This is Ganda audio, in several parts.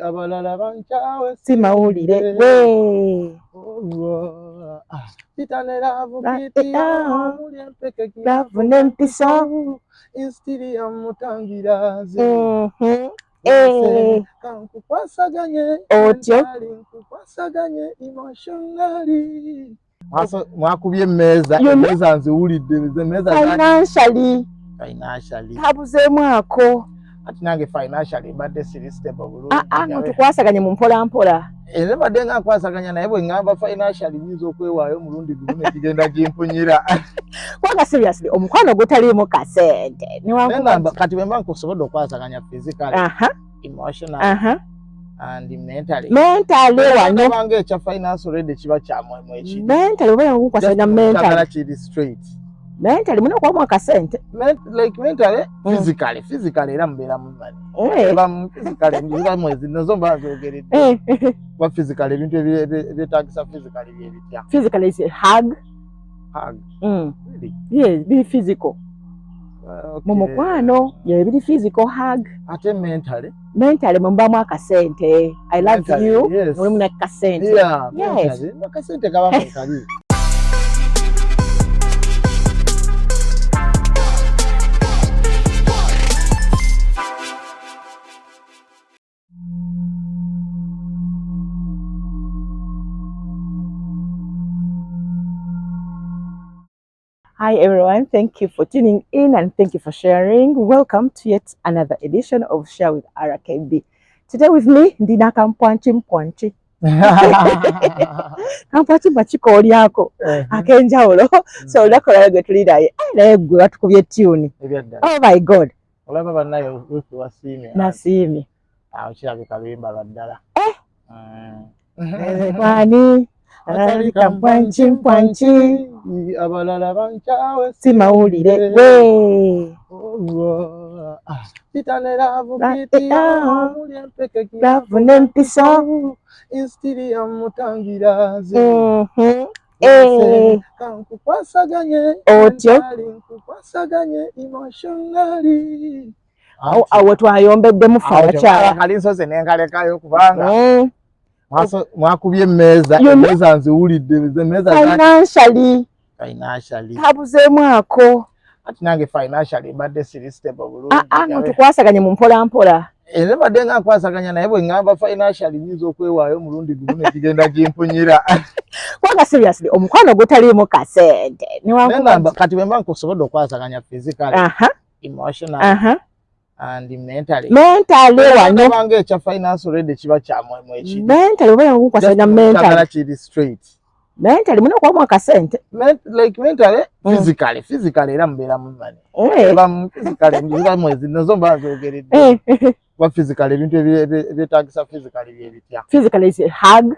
abalala bankyawe si mawulire we titanera bukitiya omuli empeke laavu n'empisa instiri ya mutangirazi kankukwasaganye otyo nkukwasaganye emotionally mwakubye emmeeza nziwulidde financially tabuzeemu ako ati nange financially mbadde siri stable bulungi tukwasaganye mu mpolampola era badde nga nkwasaganya naye bwe ngamba financially nyinza okwewaayo omulundi gumu nekigenda gimpunyira kubanga seriously omukwano gutaliimu kasente kati bwe mba nkusobodde okwasaganya physically emotional and mentally wano banga ekya finance already kiba kyamwemu ekiri mentally oba yangukwasaganya mentally kiri straight mentally muna okwamu akasente like mentally physically era mubeera mumani physically ndiba mwezi nazo mba nzogeredde kuba physically ebintu ebyetaagisa physically byebitya physically is a hug really? Yes, biri physical mu mukwano biri physical hug ate mentally mumbamu akasente I love you mulimu nakasente akasente kaba mukali. Hi everyone, thank you for tuning in and thank you for sharing. Welcome to yet another edition of Share with RKB. Today with me, Ndina Kampwanchi. Kampwanchi machiko lyako akenjawulo so olakola gwe tulidaye naye gwe batukubye tune. Oh my god. Olaba bannaye wifi wasiimye. Nasiimye. Kirabika bimba lwaddala. Kwani Kampwanchi abalala bankyawe si mawulire we titanera bukitiya omuli empeke laavu n'empisa instiri ya mutangirazi kankukwasaganye otyo nkukwasaganye emotionally awo twayombeddemu fe abakyala kali nsoze nenkalekayo kubanga mwakubye emmeeza nziwulidde financially tabuzeemu ako ati nange financially mbadde siri stable bulungi tukwasaganye mu mpolampola era badde nga nkwasaganya naye bwe ngamba financially nyinza okwewaayo omulundi gumu nekigenda gimpunyira kubanga seriously omukwano gutaliimu kasente kati bwe mba nkusobodde okwasaganya physically emotional and mentally wano banga ekya finance already kiba kyamwemu ekiri mentally oba yangukwasaganya mentally kiri straight mentally muna okwamu akasente like mentally physically era mubeera mumani physically ndiba mwezi nazo mba nzogeredde kuba physically ebintu ebyetaagisa physically byebitya physically is a hug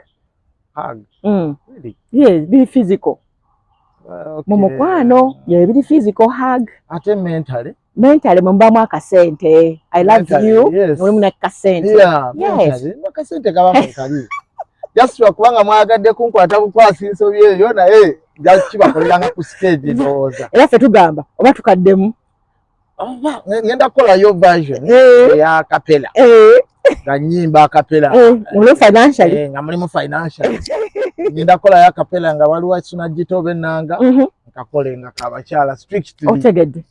really? Yes, biri physical mu mukwano biri physical hug ate mentally mumbamu akasente I love you mulimu nakasente akasente kaba mukali just kubanga mwagadde kunkwata bukwasi nsobi eyo naye kibakoleranga ku stage ndowooza era ffe tugamba oba tukaddemu ngenda kukolayo version eya kapela nga nnyimba akapela nga mulimu financial ngenda kukolayo akapela nga waliwo sunagitoba ennanga nkakole nga kabakyala strictly otegedde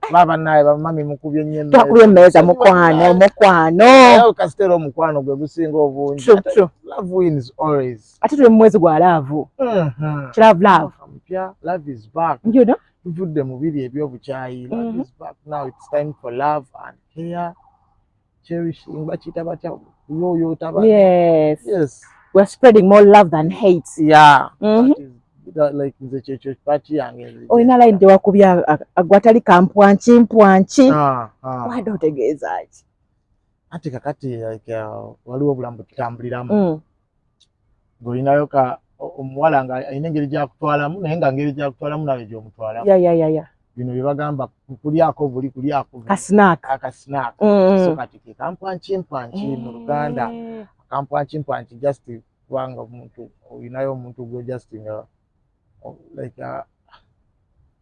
kuba bannaye bamami mukubye nnyo twakubye emmeeza mukwano kasitera omukwano gwe gusinga obungi love wins always ate tuli mu mwezi gwa laavu love love is back you know tuvudde mu biri ebyobukyayi love is back now it's time for love and care cherishing bakiyita batya yoyotaba yes we're spreading more love than hate like nze kyekyo pati yange olina line tewakubye agwatali kampwanchi wadde otegeeza ki ati kakati like waliwo obulamu tutambuliramu ng'olinayo omuwala nga alina engeri gyakutwalamu naye nga ngeri gyakutwalamu nawe gyomutwalamu bino bye bagamba kulyako buli kulyako akasinaaka so kati ke kampwanchi mu Luganda kampwanchi just kubanga omuntu olinayo omuntu gwe just like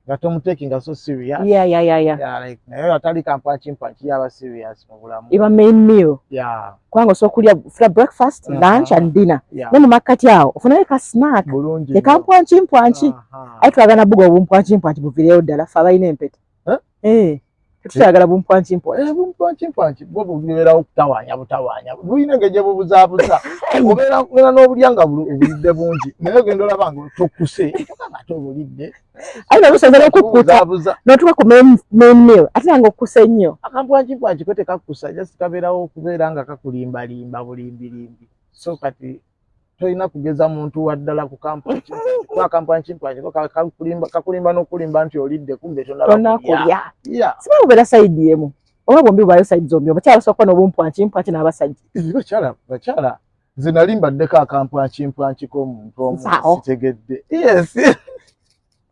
nga tomutekinga so serious. Yeah. Like naye atali kampanchi yaba serious mu bulamu. Iba main meal. Yeah. Kwanga osokulya for breakfast, lunch and dinner. Ne mu makati awo ofuna ka snack. Bulungi. Ekampwanchi. Ayi twagana bugo obumpwanchi buvireyo ddala fa bayina empeta. Tutayagala bumpwanchi. Bumpwanchi bwo bubeera okutawanya butawanya. Buyina ngeje bubuzabuza. Obeera n'obulyanga bulidde bungi. Naye genda olabanga tokuse. Tokanga tobulidde. Ayi nabusobola okukuta. Notuka ku main meal. Ate nga okusa ennyo. Akampwanchi ko tekakusa just kabeerawo okubeera nga kakulimbalimba bulimbirimbi. So kati toyina kugeza muntu waddala ku kampwanchi. Kwa kampwanchi kakulimba n'okulimba nti olidde kumbe tonakulya. Yeah. Siba kubeera side yemu. Oba bombi bayo side zombi. Abakyala basooka n'obumpwanchi n'abasajja. Bakyala nze nali mbaddeko akampwanchi ko muntu omu sitegedde. Yes.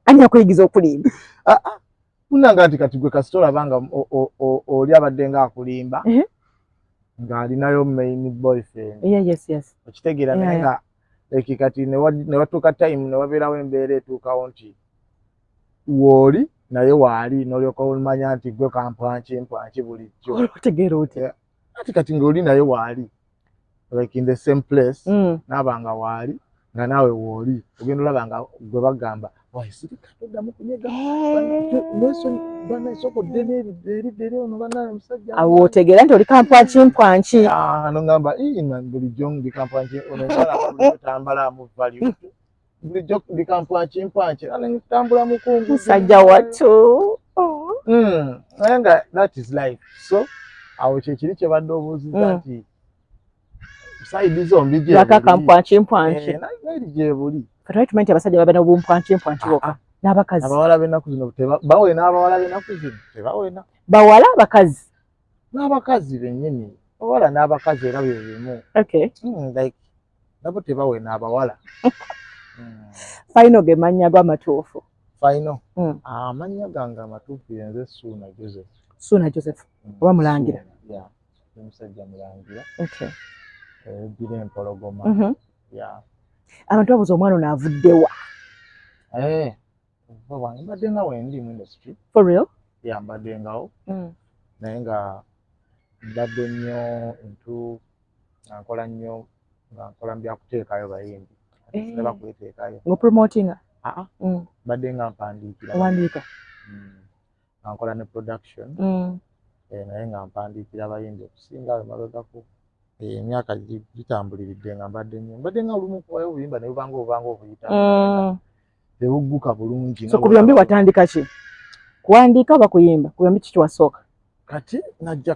Anya kuyigiza okulimba. Munanga nti kati gwe kasitola banga oli abadde nga akulimba. Ng'alinayo main boyfriend. Yes. Okitegeera naye nga kati ne watuuka time ne wabeerawo embeera etuukawo nti wooli naye waali n'olyoka olumanya nti gwe kampwanchi bulijjo. Otegeera otya? Kati ng'oli naye waali like in the same place n'abanga waali nga naawe wooli ogenda olabanga gwe bagamba waisirika toddamu kunyega bana isoko ddene eridde ono bana omusajja awo otegeera nti oli kampwanchi. Nongamba bulijjo ndi kampwanchi ono nsala tambala mu value bulijjo ndi kampwanchi tambula mukungu musajja wattu. Naye nga that is life. So awo kyekiri kye badde obuuziza nti side zombi gye laka kampwanchi. Naye gye buli. Kati tumanyi abasajja baba n'obumpwanchi bokka n'abakazi. Abawala b'ennaku zino bawena abawala b'ennaku zino tebawena. Bawala abakazi? N'abakazi bennyini. Abawala n'abakazi era bye bimu. Okay. Like nabo tebawena abawala. Faino ge mannya g'amatuufu. Faino. Amannya gange amatuufu yenze Suuna Joseph. Oba Mulangira. Yeah. Omusajja Mulangira. Okay. Ejjira empologoma. Yeah. Abantu babuuza omwana ono avuddewa. Mbadde nga wendi mu industry. For real? Yeah, mbadde ngawo. Naye nga mbadde nnyo nkola nnyo nga nkola byakuteekayo bayimbi. Neba kweteekayo. Ng'opromotinga? Mbadde nga mpandiikira. Owandiika? Nkola ne production. Naye nga mpandiikira bayimbi okusinga emabegako. Emyaka gitambuliridde nga mbadde nga olumu kuwayo obuyimba ne bubanga obuyita. Tebugguka bulungi. So ku byombi watandika ki? Kuwandiika oba kuyimba? Ku byombi kiki wasooka? Kati naze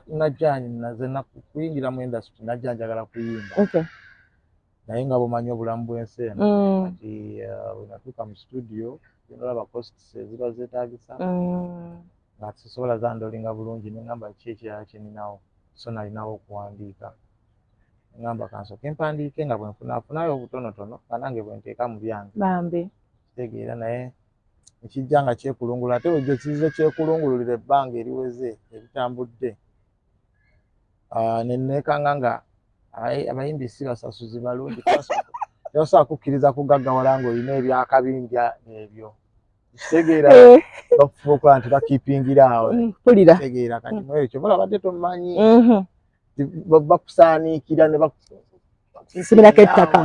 kuyingira mu industry najja njagala kuyimba. Okay. Naye nga bumanyi obulamu bw'ensi eno. Kati bwe natuuka mu studio olaba costs eziba zeetaagisa. Nga sisobola zandolinga bulungi ne ngamba ki ekirala kye ninawo. So nalinawo okuwandiika. Ngamba kansooke mpandiike nga bwe nfunayo obutonotono nga nange bwe nteeka mu byange. Bambi. Kitegeera naye ekijja nga kyekulungula ate bwe kizize kyekulungululira ebbanga eriweze ebitambudde. Ne neekanga nga abayimbi si basasuzi balungi. Tosobola kukkiriza kugaggawala ng'olina ebyakabinja ebyo. Kitegeera bakufuuka nti bakiipingira awo. Kitegeera kati mu ekyo balabadde tomanyi. Bakusaaniikira ne simirako ettaka.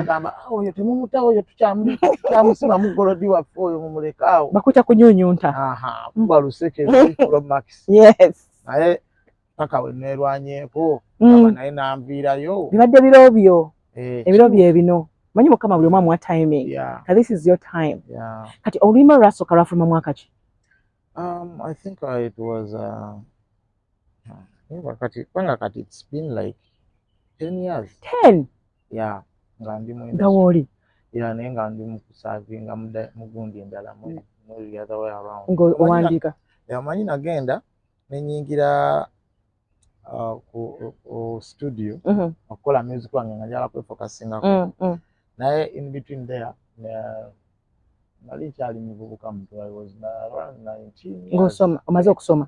Oyo temumutawo oyo tukyamusima mugolodi waffe oyo mumulekaawo. Bakutya kunyuunyunta. Kuba luseke Max. Yes. Naye paka we neerwanyeeko naye nanviirayo. Bibadde biro byo. Ebiro bye bino. Manyi Mukama buli omu amuwa timing. This is your time. Kati olulimi lwasooka lwafuluma mwaka ki? I think it was kati it's been like 10 years. 10? Yeah, nga ndi mu nga woli. Yeah, naye nga ndi mu kusavinga mu gundi endala mu the other way around. Owandiika. Manyi nagenda nenyingira ku studio okukola music wange nga njala kwefocusingako. Naye in between there nali nkyali muvubuka muto. I was around 19 years. Ng'osoma, omaze okusoma?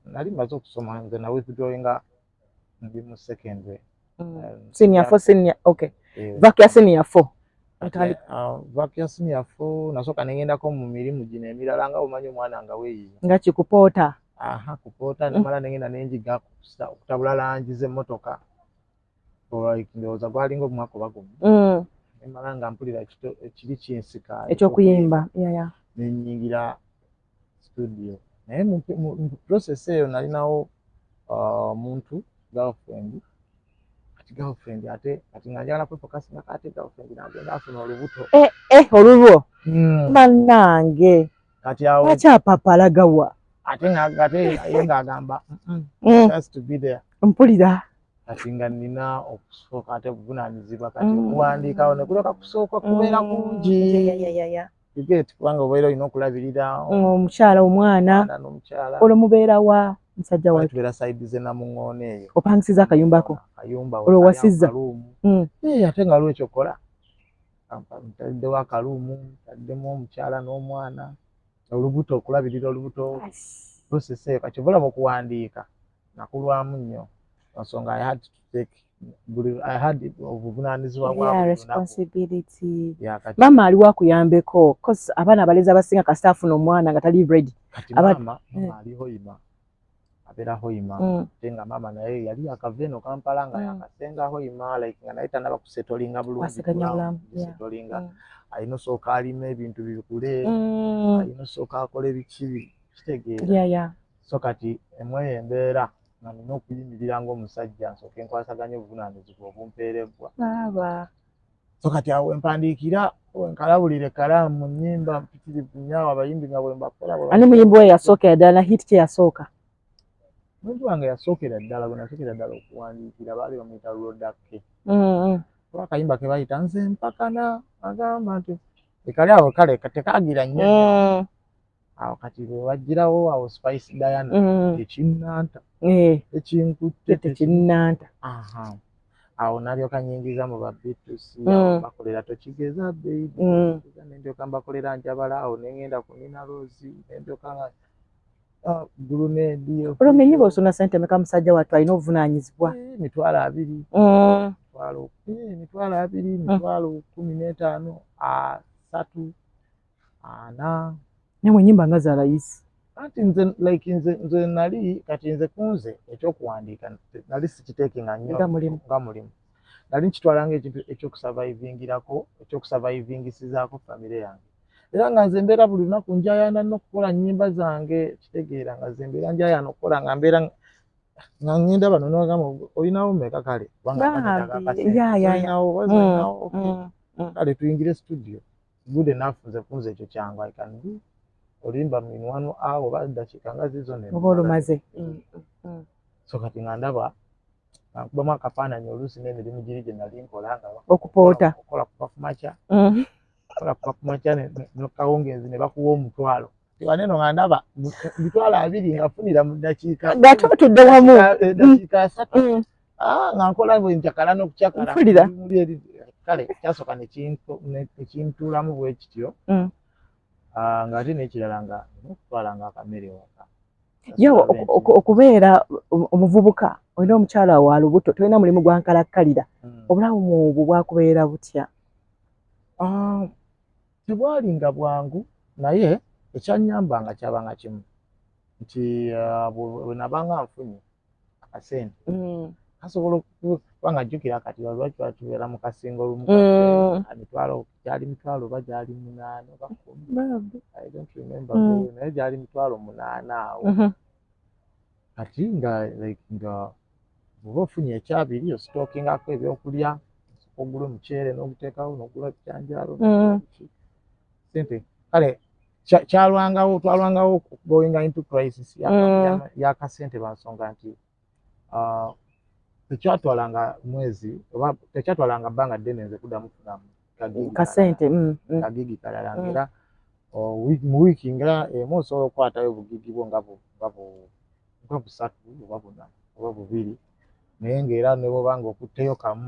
Nali maze okusoma nze na withdrawinga ndi mu secondary. Senior 4, senior, okay. Back ya senior 4. vacation yafu nasooka ne ngendako mu mirimu gino emirala nga omanyi omwana nga weeyiza nga kikupoota kupoota nemala nengenda nenjiga okutabula langi z'emmotoka ndowooza gwalinga omwaka oba gumu nemala nga mpulira ekiri kinsika ekyokuyimba nenyingira studio naye mu process eyo nalinawo omuntu girlfriend ate kati nga njagala kwefokasinga kati girlfriend nagenda afuna olubuto olulwo bannange kati awo akyapapalagawa ate ye ng'agamba has to be there mpulira kati nga nina okusooka ate buvunaanyizibwa kati okuwandiikawo ne kuleka kusooka kubeera kungi kubanga obeera olina okulabirira omukyala omwana n'omukyala olwo mubeerawa musajja wawe tubeera sayidi ze Namuŋŋoona eyo opangisiza akayumbako olwo wasizza ate nga lwekyo kola ntaddewo akaluumu ntaddemu omukyala n'omwana olubuto okulabirira olubuto prosesi eyo kati obulamu okuwandiika nakulwamu nnyo ensonga I had obuvunaanyizibwa bwa responsibility maama aliwo akuyambeko cause abaana abalezi abasinga kasita afuna omwana nga tali ready kati maama aliho ima abeeraho ima ate nga maama naye yali akava eno Kampala nga yakasengaho ima like nga naye tanaba kusetolinga bulungi setolinga alina osooka alima ebintu bikule alina osooka akola ebiki kitegeera so kati emwe embeera nga nina okuyimirira ng'omusajja nsooke nkwasaganya obuvunaanyizibwa obumpeerebbwa so kati awo empandiikira wenkalabulira ekkalaamu mu nnyimba mpitirivu nnyo abayimbi nga bwe mbakola ani muyimbi we yasookera ddala hit kye yasooka omuntu wange yasookera ddala bwe nasookera ddala okuwandiikira baali bamuyita Rodakke kuba akayimba ke bayita nze mpakana agamba nti ekali awo kale tekaagira nnyo awo kati bwe wajjirawo awo Spice Diana ekinnanta ekinkutte tekinnanta awo nalyoka nyingiza mu Beatles awo bakolera tokigeza baby nendyoka mbakolera njabala awo nengenda ku Nina Rose nendyoka nga Guluneedi olwo ennyimba osuna ssente meka musajja wattu alina obuvunaanyizibwa emitwalo 15 3 4 nemwe ennyimba nga za layisi anti nze nali kati nze kunze ekyokuwandiika nali sikiteekinga nnyo nga mulimu nali nkitwalanga ekintu ekyokusurvivingirako ekyokusurvivingisizaako famire yange era nga nze mbeera buli lunaku njayaana n'okukola nnyimba zange kitegeera nga nze mbeera njayaana okukola nga mbeera nga ngenda bano nogamba olinawo mmeka kale kale tuyingire studio good enough nze kunze ekyo kyangu I can do olimba in 1 hour oba eddakiika nga zizo oba olumaze so kati nga ndaba nkubamu akafaananyi oluusi n'emirimu giri gye nali nkola nga okupoota okola kuva ku makya n'akawungeezi ne bakuwa omutwalo tiwaneno nga ndaba 20 nga funira mu ddakiika gatutudde wamu eddakiika 3 nga nkola bwe njakala n'okukyakala kale kyasooka nekintuulamu bwe kityo ng'ate n'ekirala nga okutwala nga akamere waka okubeera omuvubuka olina omukyala wa lubuto tolina mulimu gwankalakkalira obulamu obwo bwakubeera butya tebwalinga bwangu naye ekyannyambanga kyabanga kimu nti bwe nabanga nfunye akasente kasobola kubanga jjukira kati lwaki tubeera mu kasinga olumu emitwalo gyali mitwalo oba gyali 8 oba 10 I don't remember naye gyali mitwalo 8 awo kati nga bw'oba ofunye ekyabiri ositookingako ebyokulya ogula omuceere n'oguteekawo n'ogula ebijanjaalo sente kale twalwangawo going into crisis y'akasente lwansonga nti tekyatwalanga mwezi oba tekyatwalanga bbanga ddene nze kuddamu kufunamu kasente kagigi kalala ngera mu wiiki nga emu osobola okukwatayo obugigi bwo nga 3 oba 4 oba 2 naye ng'era ne bw'obanga okutteyo kamu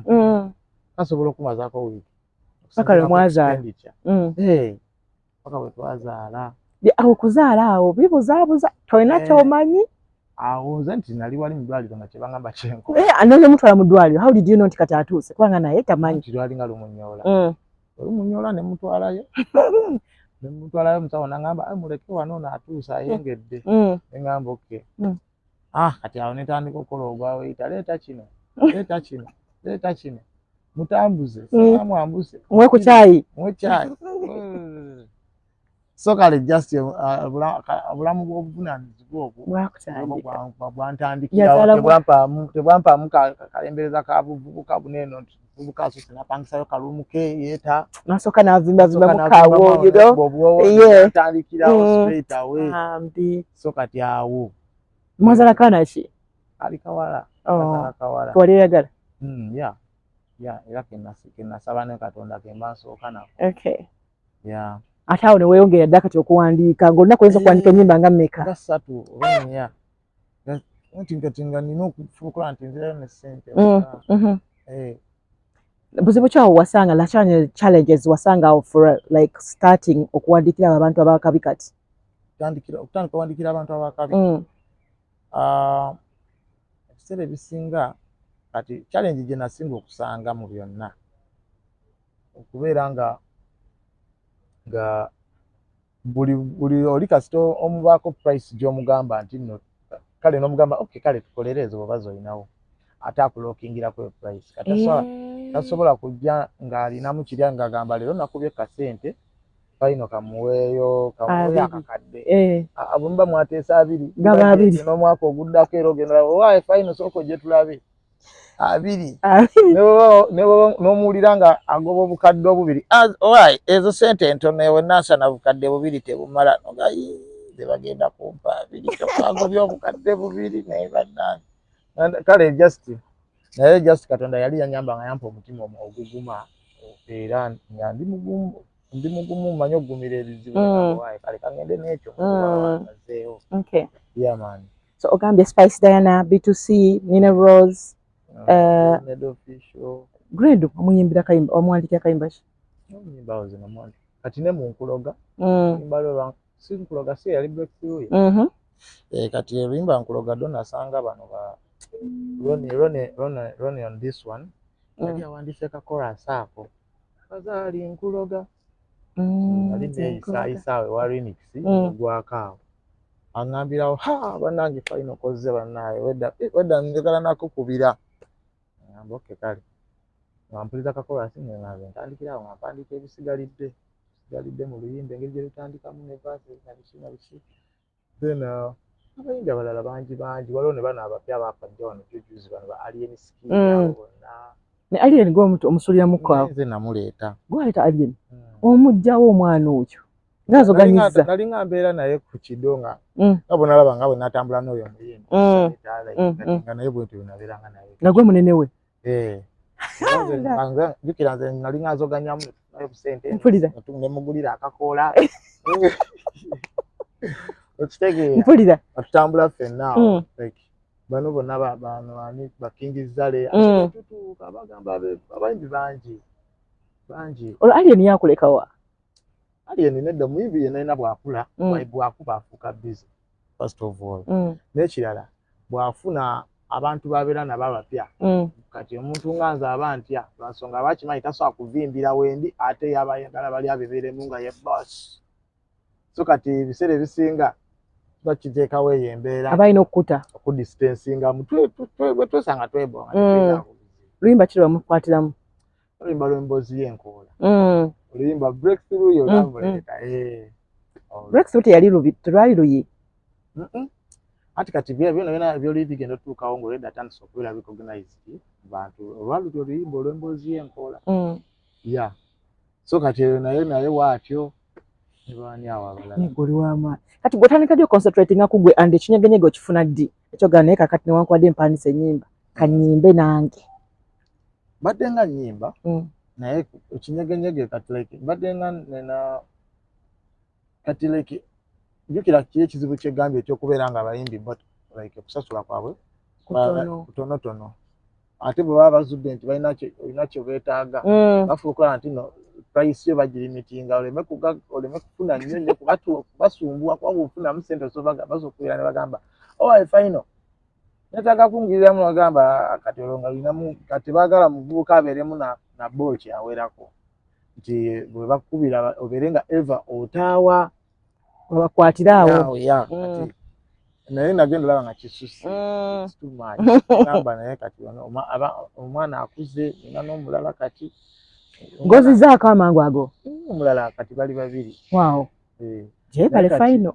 kasobola okumazaako wiiki paka lwe mwazaala paka bwe twazaala awo okuzaala awo bibuzaabuza tolina kyomanyi awo nze nti nali wali mu ddwaliro nga kyebangamba kyenko anoonya mutwala mu ddwaliro how did you know nti kati atuuse kubanga naye tamanyi nti lwali nga lumunyoola Munyola ne mutwalayo ne mutwalayo musawo nangamba muleke wano natuusa ayengedde ngamba okay kati awo netandika okukola ogwaweyita leeta kino mutambuze mwambuse mwe ku caayi so kale just obulamu bw'obuvunaanyizibwa obwo bwantandikira tebwampaamu kalembereza ka buvubuka buneeno buvubuka asose napangisayo kalumu ke yeeta nasooka n'avimbamu natandikirawo straight away so kati awo mwazala kaana ki ali kawala wali oyagala era kenasaba ne Katonda kemba nsooka nako ate awo ne weeyongera dda kati okuwandiika ng'olunaku oyinza okuwandika ennyimba nga mmeka? Nga 3 oba 4 nti nga nina okufuukula nti nzirayo ne ssente. Buzibu ki awo wasanga challenges wasanga awo for like starting okuwandiikira abantu abakabi kati? Okutandika okuwandiikira abantu abakabi ebiseera ebisinga kati challenge gye nasinga okusanga mu byonna okubeera nga buli oli kasita omubaako price gy'omugamba nti nno kale n'omugamba okay kale tukolere ezo bwe bazolinawo ate akulookingirako price kati tasobola kujja ng'alinamu kirya ng'agamba leero nakubye kasente fayino kamuweeyo akakadde abumba mwateesa 2 n'omwaka oguddako era ogenda waaye fayino sooka gye tulabe 2 n'omuwulira nga agoba obukadde 2 waaye ezo sente entono ewe nansana bukadde 2 tebumala nogayi tebagenda kumpa 2 tokagobya obukadde 2 naye bannange kale just Katonda yali yanyamba nga yampa omutima oguguma era nga ndi mugumu manyi okugumira ebizibu waaye kale kangende n'ekyo azeewo man. So ogambye Spice Diana, B2C, Nina Rose, Grade omuyimbira kayimba omwandikira kayimba ki? Omuyimba zino mwandi kati ne munkuloga imbalo sinkuloga si yali breakthrough kati erimba nkuloga dona sanga bano ba Ronnie on this one kati awandise ka chorus ako bazali nkuloga ali ne isaawe wa remix gwakaawo angambirawo bannange fayino kozze bannaye wedda njagala nakukubira ngamba okay kale ngampuliriza kakolasi ngenaabe ntandikirawo nga mpandiika ebisigalidde mu luyimba engeri gye lutandikamu ne vaasi na biki then abayimbi abalala bangi waliwo ne bano abapya abapajja wano jujuzi bano ba Alien Ski bonna ne Alien gwe omusuliramuko awo nze namuleeta gwaleeta Alien omugjawo omwana oyo ngazoganyizza nali nga mbeera naye ku kido nga nalaba nga bwe natambula n'oyo muyimbi nga naye bwentyo nabeeranga naye nagwe munene we jukira nze nali nga nzoganyamu naye busente nemugulira akakoola okitegeera atutambula ffenna bano bonna bano bakingizale tutuuka bagamba abayimbi bangi olwo Alien yakulekawa Alien nedda muyimbi yenna alina bw'akula bwakuba afuuka busy first of all n'ekirala bw'afuna abantu babeera nabo abapya kati omuntu nga nze aba ntya lwansonga abakimanyi tasobola kuvimbira wendi ate yaba ayagala bali abebeeremu nga ye boss so kati ebiseera ebisinga bakiteekawo eyo embeera abalina okukuta okudistancingamu twesanga twebonga luyimba kiri bamukwatiramu oluyimba lw'emboozi y'enkoola oluyimba breakthrough yo lwamuleeta breakthrough telwali luyi ati kati byonna byoli bigenda otuukawo ng'olwedda atandise okubeera recognized bantu olwaluli oluyimba olw'emboozi y'enkoola so kati naye waatyo nebaani awo abalala oli w'amaanyi kati bw'otandika dy concentratinga ku gwe andi ekinyegenyege okifuna ddi ekyogala naye kakati newankubadde empandisa ennyimba kanyimbe nange badde nga nnyimba naye ekinyegenyege kati like badde nga nena kati like jukira kiri ekizibu kyegambye ekyokubeera nga abayimbi like okusasula kwabwe kutonotono ate bwe baba bazudde nti olina kye beetaaga bafuuka nti no price yo bagirimitinga oleme kufuna nnyo nnyo kubasumbuwa kubanga ofunamu sente basokubeera ne bagamba fayino netaaga kungiriramu bagamba kati olwo nga linamu kati baagala muvubuka abeeremu na booki awerako nti bwe bakubira oberenga ever otawa bakwatirawo kati naye nagenda laba nga kisusi too much namba naye kati omwana akuze nina n'omulala kati ngozi zaako amangu ago omulala kati bali babiri wow jebale final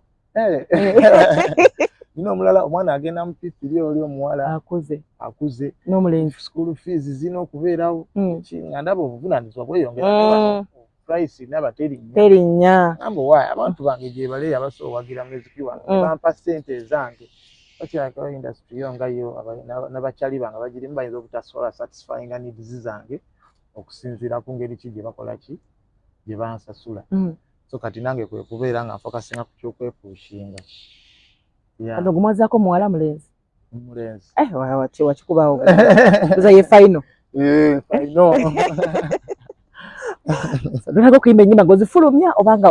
nina omulala omwana agenda mu P3 oli omuwala akuze n'omulenzi school fees zina okubeerawo nga ndaba obuvunanyizibwa bweyongera price naba terinya nambo wayi abantu bange gye bale abasowagira muziki wange bampa ssente zange bakyaka industry yonga yo n'abakyali bange bagirimu bayinza obutasobola satisfying needs zange okusinziira ku ngeri ki gye bakola ki gye bansasula so kati nange kwe kubeera nga nfokasinga ku kyokwepuushinga kano gumwazaako muwala mulenzi wakikubawo oza ye final Lulaga okuyimba ennyimba ng'ozifulumya obanga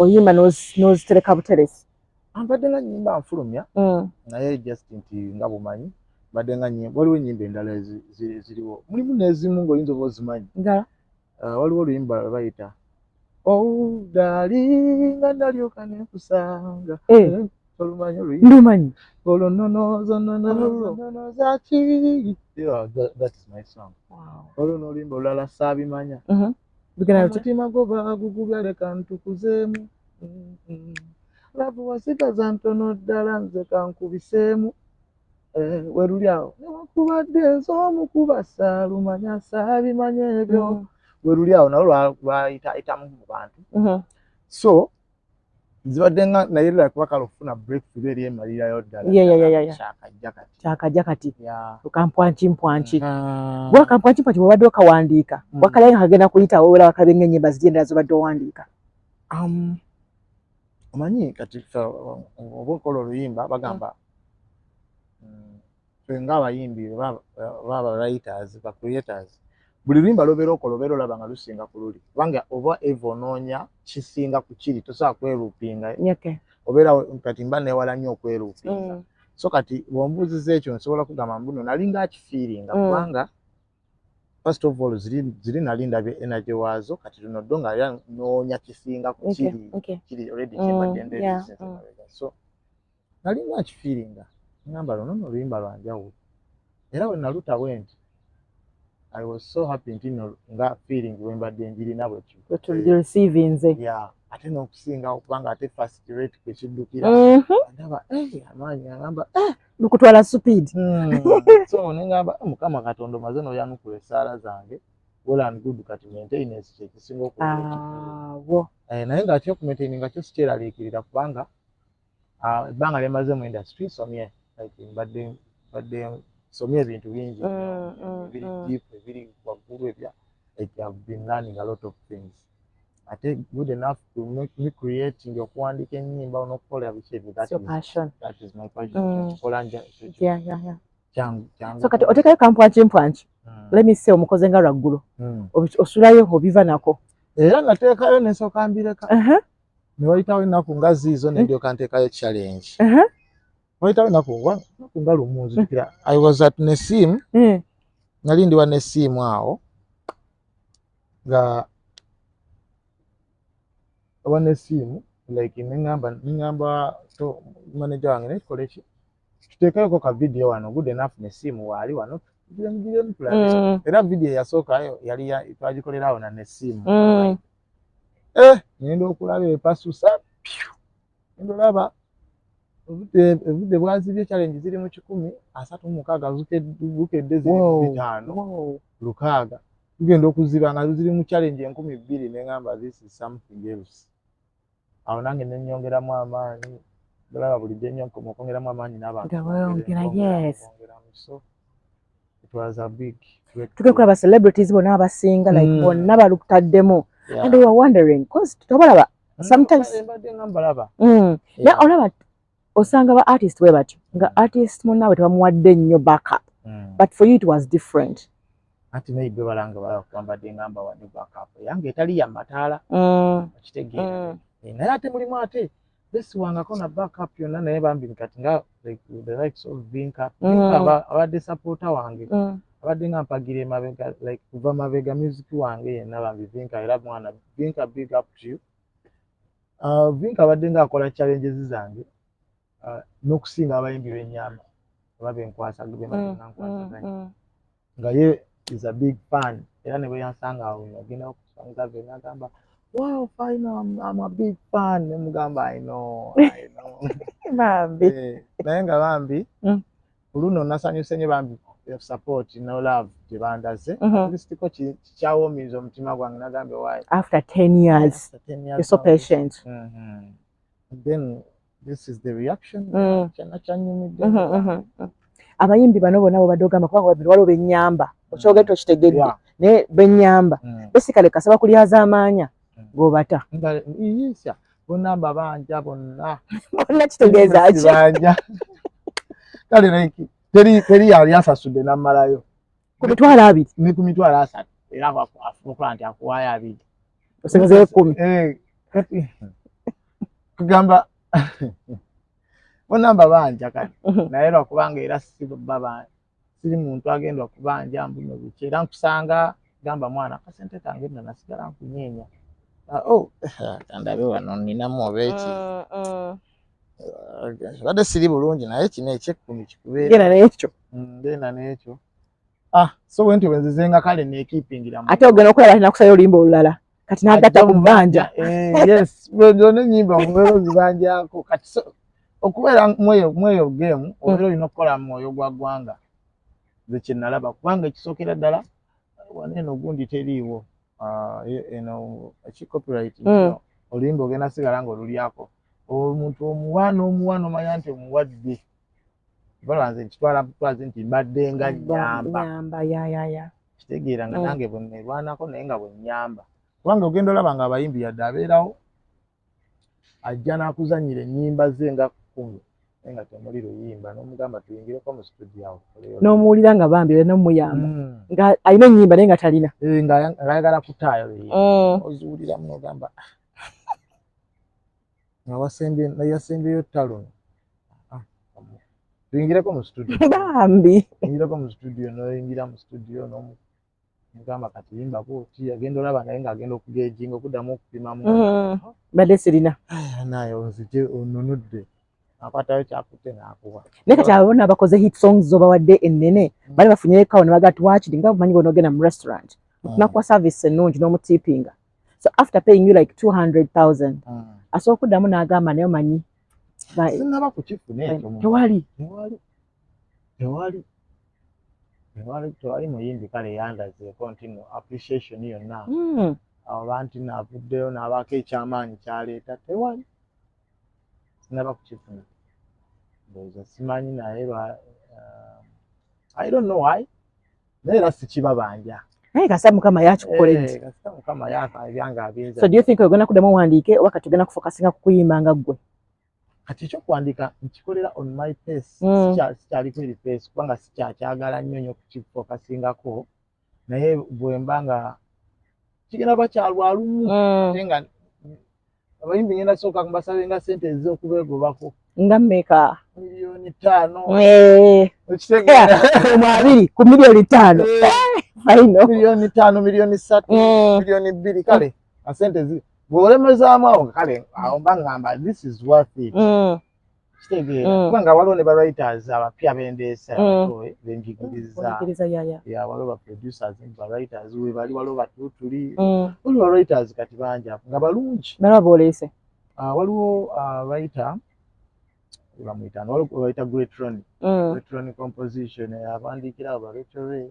oyimba n'ozitereka buteresi? Mbadde nga nnyimba nfulumya naye just nti nga bumanyi mbadde nga nnyimba waliwo ennyimba endala ziriwo mulimu n'ezimu ng'oyinza oba ozimanyi waliwo oluyimba lwe bayita dalinga ndalyoka nekusanga olumanyi ndumanyi olononozaki that is my song olwo n'oluyimba olulala saabimanya omutima gwo baagugubya leka ntukuzeemu lavu wasigaza ntono ddala nze kankubiseemu weruli awo newakubadde ez'omukuba saalumanya saabimanya ebyo weruli awo nalwo lwayitamu mu bantu so zibadde nga naye lala kuba kale okufuna breakthrough eri emalirayo ddala kyakajja kati okampwankimpwanki gwe akampwankimpwanki bwebadde okawandiika wakalayo nga kagenda kuyitawo wera wakabenga ennyimba ziri endala zobadde owandiika omanyi kati oba okola oluyimba bagamba nga abayimbi baba writers ba creators buli luyimba lobeera okola obeera olaba nga lusinga ku luli kubanga oba eva onoonya kisinga ku kiri tosobola kweruupinga obeera kati mba newala nnyo okweruupinga so kati bwombuuziza ekyo nsobola kugamba mbuno nalinga akifiiringa kubanga first of all ziri nali ndabye energy waazo kati luno ddo nga noonya kisinga ku kiri already kyembadde ndeebisinze mabega so nalinga akifiiringa ngamba luno oluyimba lwanjawulo era we nalutawo nti I was so happy nti nga feeling when mbadde njirina bwe receiving ate n'okusinga okubanga ate first rate kwekiddukira ndaba amaanyi agamba lukutwala speed so nengamba mukama katonda omaze n'oyanukula essaala zange well and good kati maintenance kyekisinga okuwo naye ng'atya okumaintaininga kyo sikyeraliikirira kubanga ebbanga lyemaze mu industry somye mbadde somye ebintu bingi ebiri deep ebiri waggulu ebya I've been learning a lot of things ate good enough to make me creating okuwandiika ennyimba n'okukola biki ebyo that is my passion so kati otekayo kampwankimpwanki let me say omukoze nga lwaggulo osulayo obiva nako era nateekayo nensooka mbireka ne wayitawo ennaku nga ziizo nendyoka nteekayo challenge wayitawo ennaku nga lumu nzijukira I was at Nesim nali ndi wa Nesim awo nga wa Nesim like nengamba to manager wange nekikole ki tuteekayoko ka video wano good enough Nesim waali wano era video yasookayo yali twagikolera awo na Nesim ngenda okulaba epasusa ndolaba obudde bwazibye challenge ziri mu 136 bukedde ziri mu 5 lukaaga tugenda okuziba nga ziri mu challenge 2000 nengamba this is something else awo nange nenyongeramu amaanyi ndolaba bulijjo nnyo okongeramu amaanyi n'abantu so it was a big tugekola ba celebrities bonna abasinga like bonna balutaddemu and we were wondering cause tobalaba sometimes na olaba osanga ba artist we batyo nga artist munnawe tebamuwadde nnyo backup but for you it was different ati maybe balanga bakwambadde ngamba wadde backup yange etali ya mataala kitegeera naye ate mulimu ate besiwangako na backup yonna naye bambi kati nga the likes of Vinka abadde supporter wange abadde nga mpagire mabega like kuva mabega music wange yenna bambi Vinka era mwana Vinka big up to you. Vinka abadde nga akola challenges zange n'okusinga abayimbi b'ennyamba ababenkwasa nga ye is a big fan era ne bwe yansanga awo agenda okusanga n'agamba wow fine I'm a big fan nemugamba I know bambi naye nga bambi oluno nasanyuse nnyo bambi support no love tebandaze listiko kikyawoomiza omutima gwange nagambe why after 10 years you're so patient then this is the reaction kyanyumidde abayimbi bano bonna bobadde ogamba kubanga babiri waliwo bennyamba okyogedde okitegedde naye bennyamba basically kasaba kulyaza amaanya gobata yisa bonna banja bonna kitegeeza ki kale teri yali asasudde n'amalayo ku mitwalo 2 ni ku mitwalo 3 era afuuka nti akuwaayo 2 osenzeeyo 10 kati kugamba bonna banja kati naye lwakubanga era siri muntu agenda okubanja mbuno biki era nkusanga gamba mwana akasente kange nna nasigala nkunyeenya kandabe wano ninamu obeeki badde siri bulungi naye kino eky'ekkumi kikubeera ngenda n'ekyo so bwe nti wenzizenga kale neekipingira ate ogenda okulaba tina kusayo oluyimba olulala kati n'agatta ku bbanja yes bwezona ennyimba omubeera ozibanjako kati okubeera mweyo geemu obeera olina okukola mu mwoyo gwa ggwanga nze kye nalaba kubanga ekisookera ddala waneeno ogundi teriiwo eno ekicopyright oluyimba ogenda sigala ng'olulyako omuntu omuwaana omanya nti omuwadde balwanze nkitwalaze nti mbadde nga nnyamba kitegeera nga nange bwe nerwanako naye nga bwe nnyamba kubanga ogenda olaba nga abayimbi yadde abeerawo ajja n'akuzannyira ennyimba ze nga 10 naye nga temuli luyimba n'omugamba tuyingireko mu studio awo n'omuwulira nga bambi olina omuyamba nga alina ennyimba naye nga talina ng'ayagala kutaayo luyimba oziwuliramu n'ogamba nga yasembyeyo ttalo tuyingireko mu studio bambi tuyingireko mu studio noyingira mu studio n'omugamba kati yimba bwoti agenda olaba naye ng'agenda okugejinga okuddamu okupimamu badde sirina naye onzije onunudde akwatayo kyakutte n'akuwa naye kati abona abakoze hit songs zobawadde ennene bali bafunyeekawo ne bagati wakiri nga bumanyi bona ogenda mu restaurant tunakuwa service ennungi n'omutiipinga so after paying you like 200,000 asobola okuddamu n'agamba naye omanyi sinaba kukifuna ekyo tewali muyimbi kale yandazeeko nti no appreciation yonna aba nti naavuddeyo n'abaako ekyamaanyi kyaleeta tewali sinaba kukifuna ndowooza simanyi naye I don't know why naye era sikibabanja naye kasa mukama yakikukoledde kasa mukama yakabyange abyeza so do you think ogenda kuddamu owandiike oba kati ogenda kufokasinga ku kuyimba nga ggwe kati ekyokuwandiika nkikolera on my pace sikyaliko eri pace kubanga sikyakyagala nnyo okukifokasingako naye bwe mba nga kigenda bakyalwalumu ate nga abayimbi ngenda sooka mbasabe nga sente ez'okubeegobako nga mmeka $5,000 okitegeera omwabiri ku $5,000 $5,000 $3,000 kale asente bw'olemezaamu awo kale awo mba ngamba this is worth it kitegeera kubanga waliwo ne ba-writers abapya bendeesa benjigiriza waliwo ba-producers ba-writers webali waliwo batuutuli waliwo ba-writers kati banja nga balungi balaba booleese waliwo writer bamuyita waliwo writer Greatron composition abaandikira abo ba-Rachel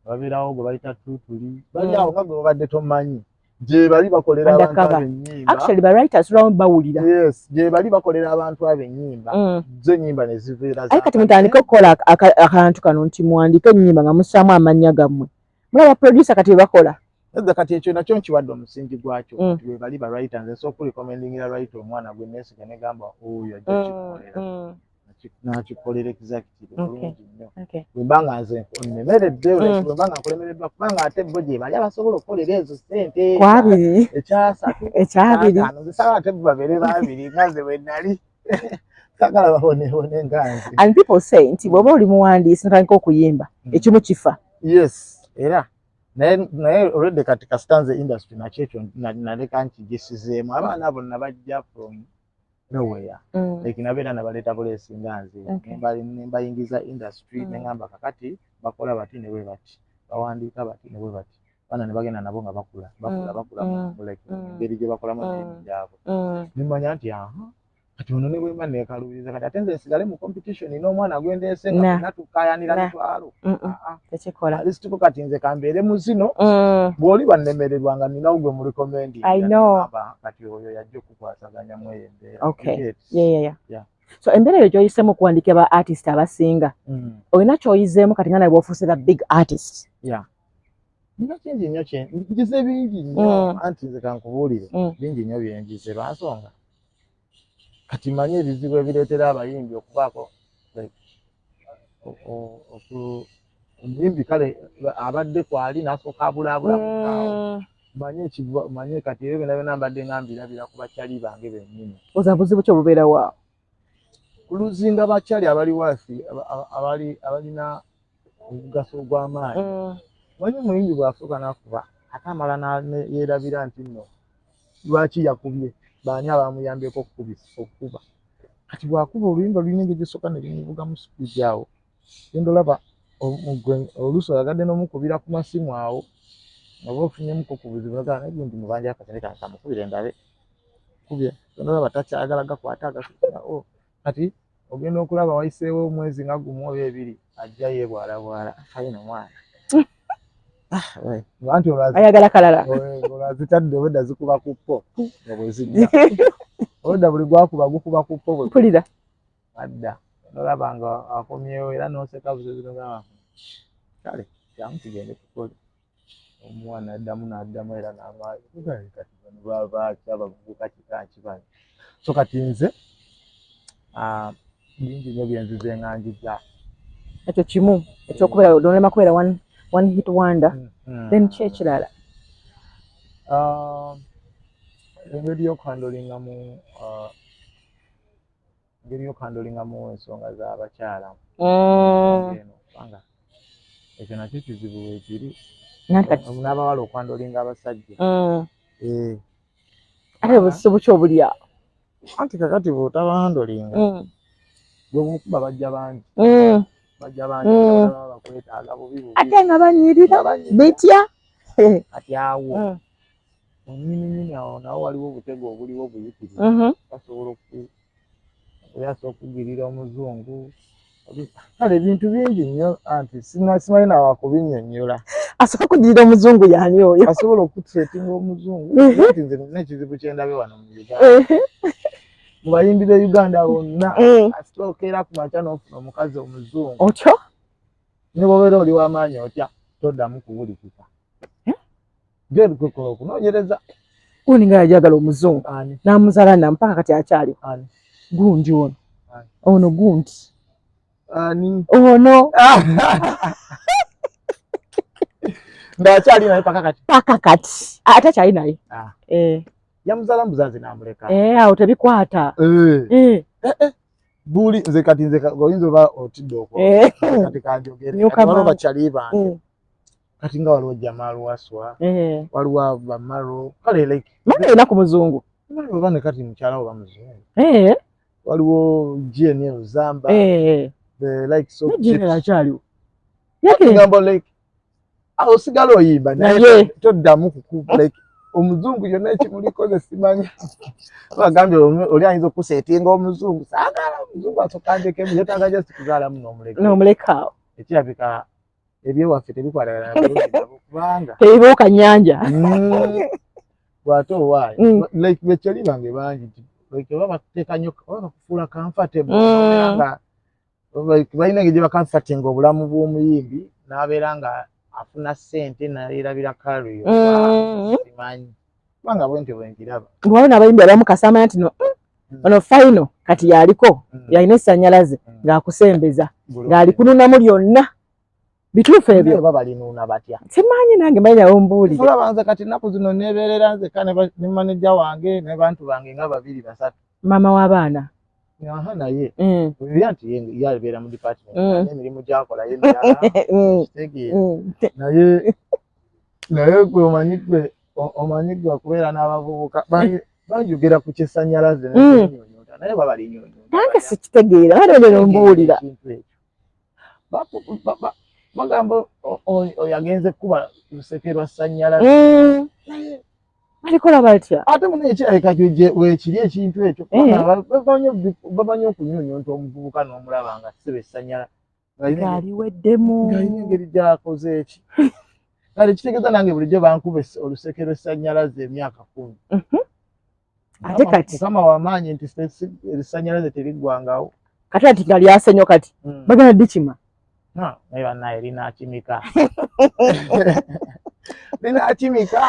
babeerawo gwe bayita tuutuli bali awo nga gwe babadde tomanyi gye bali bakolera abantu ab'ennyimba actually ba writers round bawulira yes gye bali bakolera abantu ab'ennyimba zo ennyimba ne ziveera ayi kati mutandike okukola akantu kano nti muwandike ennyimba nga mussaamu amannya gammwe mulaba producer kati bebakola edda kati ekyo nakyo nkiwadde omusingi gwakyo nti bwe bali ba writer nze so okurecommendingira writer omwana gwe neesiga ne gamba oyo ajja kikolera nakikolera exactly bulungi nnyo bwe mba nga nze nnemeredde bwe mba nga nkulemereddwa kubanga ate bo gye bali abasobola okukolera ezo ssente ekyasatu nzisaba ate babeere babiri nga nze bwe nali sagala babone nganzi. And people say nti bwoba oli muwandiisi notandika okuyimba ekimu kifa. Yes, era naye already katika stanza industry nakyo naleka nti gisizeemu abaana bonna bajja from nowhere. Like nabeera nabaleeta buleesi nganzi nembayingiza industry nengamba kakati bakola bati ne bwe bati bawandiika bati ne bwe bati bana ne bagenda nabo nga bakula engeri gye bakolamu emirimu gyabwe nimanya nti kati ono ne bwemba nekalubiriza kati ate nze nsigale mu competition n'omwana gwendeese nga natukayanira mitwalo tekikola alisituko kati nze kambeere mu zino bw'oli bannemererwa nga ninawo gwe mu recommending kati oyo yajja okukwasaganya mu eyo embeera. Okay. Yeah. So embeera eyo gy'oyiseemu okuwandiika ba artist abasinga olina ky'oyizeemu kati nga nawe bw'ofuuse the big artist. Nina kingi nnyo ngize bingi nnyo anti nze kankubuulire bingi nnyo byenjize lwansonga kati manye ebizibu ebireetera abayimbi okubaako omuyimbi kale abadde kwali n'asooka abulaabula manye kati ebyo byonna byonna mbadde nga mbirabira ku bakyali bange bennyini. Oza buzibu ki obubeera waawo? Kuluzinga bakyali abali waafi abalina omugaso ogw'amaanyi. Manye omuyimbi bw'asooka n'akuba ate amala yeerabira nti nno lwaki yakubye baani abamuyambyeko okukuba kati bw'akuba oluyimba lulina engeri gyesooka ne limuvuga mu sipiidi awo endolaba oluusi oyagadde n'omukubira ku masimu awo nga ofunyemuko ku buzibu nagaa naye gundi mubanja akatene kamukubire ndabe kubye endolaba takyagala gakwata agasukira kati ogenda okulaba wayiseewo omwezi nga gumu oba ebiri ajja yeebwalabwala ayina omwana anti ayagala kalala olwazitadde obwedda zikuba ku ppo nga bwe zijja obwedda buli gwakuba gukuba ku ppo bwe mpulira adda nolaba nga akomyewo era n'oseka buzezinogamba kale kyamu kigende kukole omwana addamu n'addamu era n'amaayi kati bano babaaki abavubuka kikankibanyi so kati nze bingi nnyo byenzize nganjija ekyo kimu ekyokubeera olema kubeera one hit wonder then ki ekirala? Engeri y'okwandolingamu ensonga z'abakyala kubanga ekyo nakyo kizibu weekiri n'abawala okwandolinga abasajja ate buzibu ki obulya anti kakati bw'otabandolinga gwe bw'okuba bajja bangi bakwetaaga bubi ate nga banyirira bitya kati awo onyininyini awo nawo waliwo obutego obuliwo buyitirivu basobola okugirira omuzungu kale ebintu bingi nnyo anti simanyi nawe wakubinnyonnyola. Asooka kugirira omuzungu yaani oyo asobola okutreatinga omuzungu nti nze nina ekizibu kyendabe wano mu Uganda mu bayimbi b'e Uganda bonna asitookeera ku makya n'ofuna omukazi omuzungu otyo ne bw'obeera oli w'amaanyi otya toddamu kuwulikika gerukokola okunoonyereza gundi nga yajagala omuzungu n'amuzaala nampaka kati akyaliwo gundi ono gundi ono ng'akyali naye paka kati ate akyali naye yamuzaala muzazi n'amuleka awo tebikwata buli nze kati oyinza oba otidde kati kanjogere waliwo bakyali bange kati nga waliwo Jamal Waswa waliwo Bamaro kale like mama yena ku muzungu oba ne kati mukyala oba muzungu waliwo GNL Zamba the like so GNL akyaliwo ngambo like awo sigala oyimba naye toddamu kukuba like omuzungu yonna ekimulikoze simanyi bagambye oli ayinza okuseetinga omuzungu saagala omuzungu asokandekemu yetaaga just kuzaalamu n'omulekaawo ekirabika ebyewaffe tebikwatagana kubanga tebibuuka nnyanja bw'ate owaayo like bekyali bange bangi like oba bakuteeka nnyo oba bakufuula comfortable nga balina engeri gye bakamfatinga obulamu bw'omuyimbi n'abeera nga afuna ssente nayerabira kaliyo simanyi kubanga bwentyo bwenkiraba waliwo n'abayimbi abamu kasamanya nti ono fayino kati yaliko yalina essannyalaze ng'akusembeza ng'ali kunuunamu lyonna bituufu ebyo oba balinuuna batya simanyi nange mbayi nawe mbuulire olaba nze kati nnaku zino neebeerera nzeka ne manejja wange ne bantu bange nga 2 3 maama w'abaana aha naye oyo anti yalibera mu department n'emirimu gyakola y'emirala naye gwe omanyigwe okubeera n'abavubuka banjogera ku kyessannyalaze n'ennyonyoota naye babalinyonyoota nange sikitegeera bategeera mbuulira bagamba oyo agenze kuba luseke lwa ssannyalaze balikola batya ate muna ekirabika wekiri ekintu ekyo bamanyi okunyonyonta omuvubuka n'omulaba nga siba essannyala ng'aliweddemu ng'alina engeri gy'akoze eki kale kitegeeza nange bulijjo bankuba oluseke lw'essannyalaze emyaka 10 ate kati mukama wamaanyi nti essannyalaze teriggwangawo kati ati nga lyasenyo kati bagenda dikima naye bannaye linaakimika linaakimika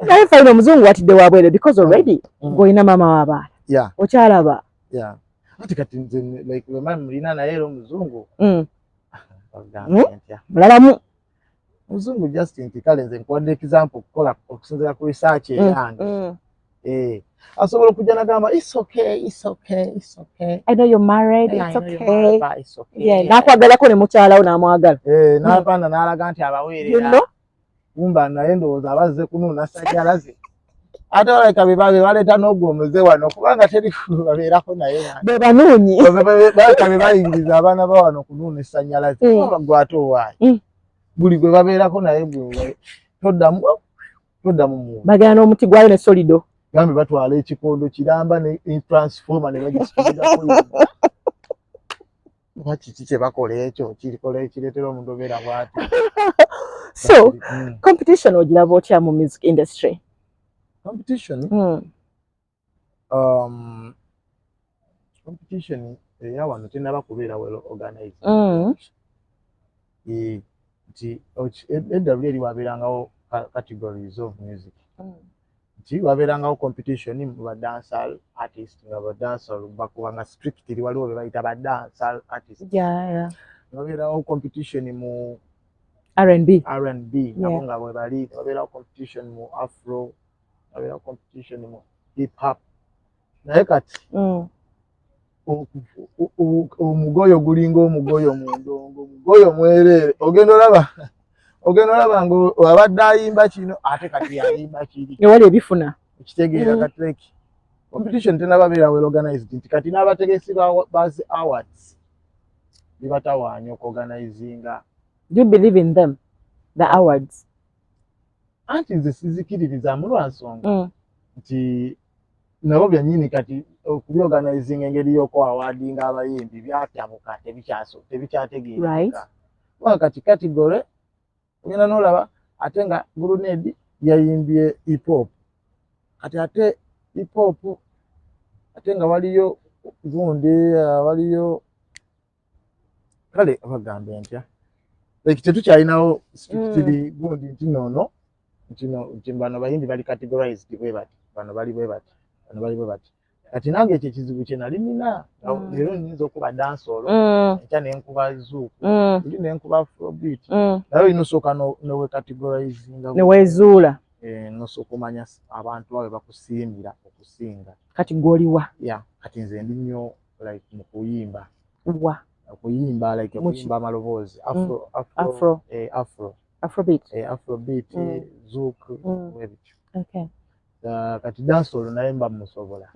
naye fayina omuzungu watidde wabwere because already ng'olina maama w'abaana okyalaba ati kati nze like wemani mulina naye era omuzungu mulalamu omuzungu just nti kale nze nkuwadde example okusinziira ku research eyange asobola okujja nagamba it's okay I know you're married it's okay nakwagalako ne mukyalawo n'amwagala n'apanda n'alaga nti abaweerera kumba naye ndowooza abazze kunuuna ssannyalaze ate balabika baleeta n'ogwomuze wano kubanga teri babeerako naye be banoonyi balabika be bayingiriza abaana ba wano kunuuna essannyalaze gwe ate owaayi buli gwe babeerako naye gwe toddamu muntu bagenda n'omuti gwayo ne solido gambe batwala ekikondo kiramba ne transformer ne bagisukirako kiki kye bakola ekyo kirikola ekireetera omuntu obeera bw'ati so competition ogiraba otya mu music industry competition competition eya wano tenaba kubeera well organized nti edda luli eri wabeerangawo categories of music nti wabeerangawo competition mu badancehall artist nga badancehall bakubanga strictly waliwo be bayita badancehall artist wabeerawo competition mu R&B nabo nga bwe bali wabeerawo competition mu afro wabeerawo competition mu hip hop naye kati omugoyo gulinga omugoyo mundongo omugoyo mwereere ogenda olaba nga abadde ayimba kino ate kati yayimba kiri ewali ebifuna ekitegeera katreki competition tenababeera well organized nti kati n'abategesi bazi awards bibatawaanya okuorganizinga. Do you believe in them, the awards? Anti nze sizikiririzamu lwa nsonga nti nabo byannyini kati okubiorganizing engeri y'okwawadinga abayimbi byatabuka tebikyategeereka kuba kati category ogenda n'olaba ate nga Gurunedi yayimbye hip hop kati ate hip hop ate nga waliyo gundi waliyo kale abagambe ntya like tetukyalinawo strictly gundi nti nono nti bano bayimbi bali categorized bwe bati bano bali bwe bati bano bali bwe bati kati nange ekyo ekizibu kye nali nina leero nnyinza okuba dancehall ekya nenkuba zuuku oli nenkuba afrobeat naye olina osooka nowe categorizinga neweezuula nosooka omanya abantu abe bakusiimira okusinga kati gw'oliwa kati nze ndi nnyo like mu kuyimba okuyimba like okuyimba amaloboozi afrobeat zouk webityo kati dancehall naye mba musobola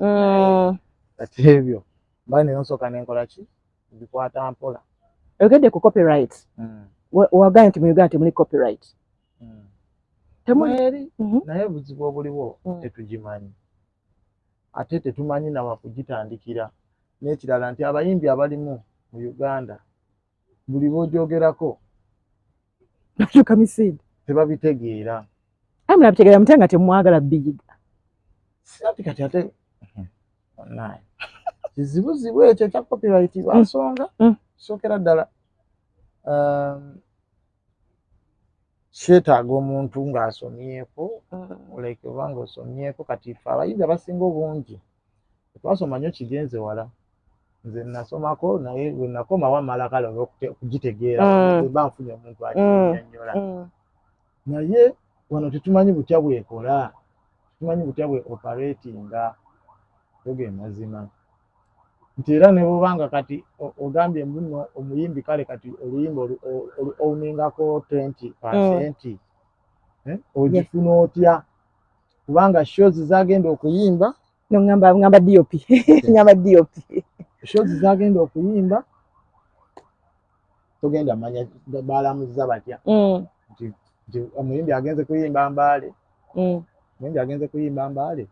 kati ebyo mba nensooka nenkola ki bikwata mpola ogedde ku copyright wagaye nti mu Uganda temuli copyright temweri naye obuzibu obuliwo tetugimanyi ate tetumanyi nawa kugitandikira n'ekirala nti abayimbi abalimu mu Uganda buli bw'ogyogerako bakyuka misinde tebabitegeera amulabitegeera mutya nga temwagala biyiga ati kati ate naye kizibuzibu ekyo kya copyright lwansonga sookera ddala kyetaaga omuntu ng'asomyeko like oba ng'osomyeko kati ffe abayimbi abasinga obungi twasoma nnyo kigenze wala nze nasomako naye bwe nakomawo amala kale okugitegeera mba nfunye omuntu akinnyonnyola naye wano tetumanyi butya bwekola tumanyi butya bwe operatinga toge mazima nti era ne bubanga kati ogambye muno omuyimbi kale kati oluyimba oluningako 20%, ogifuna otya kubanga shows zagenda okuyimba ngamba DOP ngamba DOP shows zagenda okuyimba togenda manya balamuza batya nti omuyimbi agenze kuyimba Mbale omuyimbi agenze kuyimba Mbale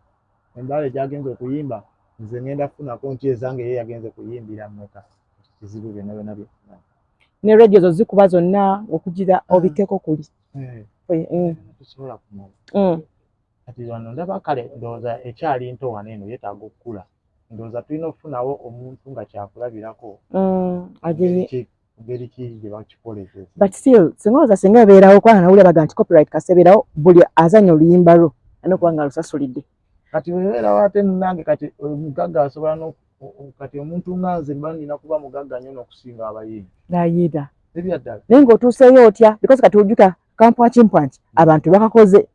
gyagenze okuyimba nze ngenda kufuna konti ezange ye yagenze kuyimbira mmeka kizibu byonna byonna byonna ne radio zo zikuba zonna okugira obikeko kuli tusobola kumanya kati wano ndaba kale ndowooza ekyali nto wano eno yeetaaga okukula ndowooza tulina okufunawo omuntu nga kyakulabirako ngeri ki gye bakikoleze but still singa beerawo kubanga nawulira baga nti copyright kasebeerawo buli azanya oluyimba lwo alina okuba nga lusasulidde kati webeerawo ate munange kati omugagga asobola kati omuntu nga nze mba nina kuba mugagga nnyo n'okusinga abayimbi nayiida ebyaddala naye ng'otuuseyo otya because kati ojjuka kampwakimpwanki abantu bakakoze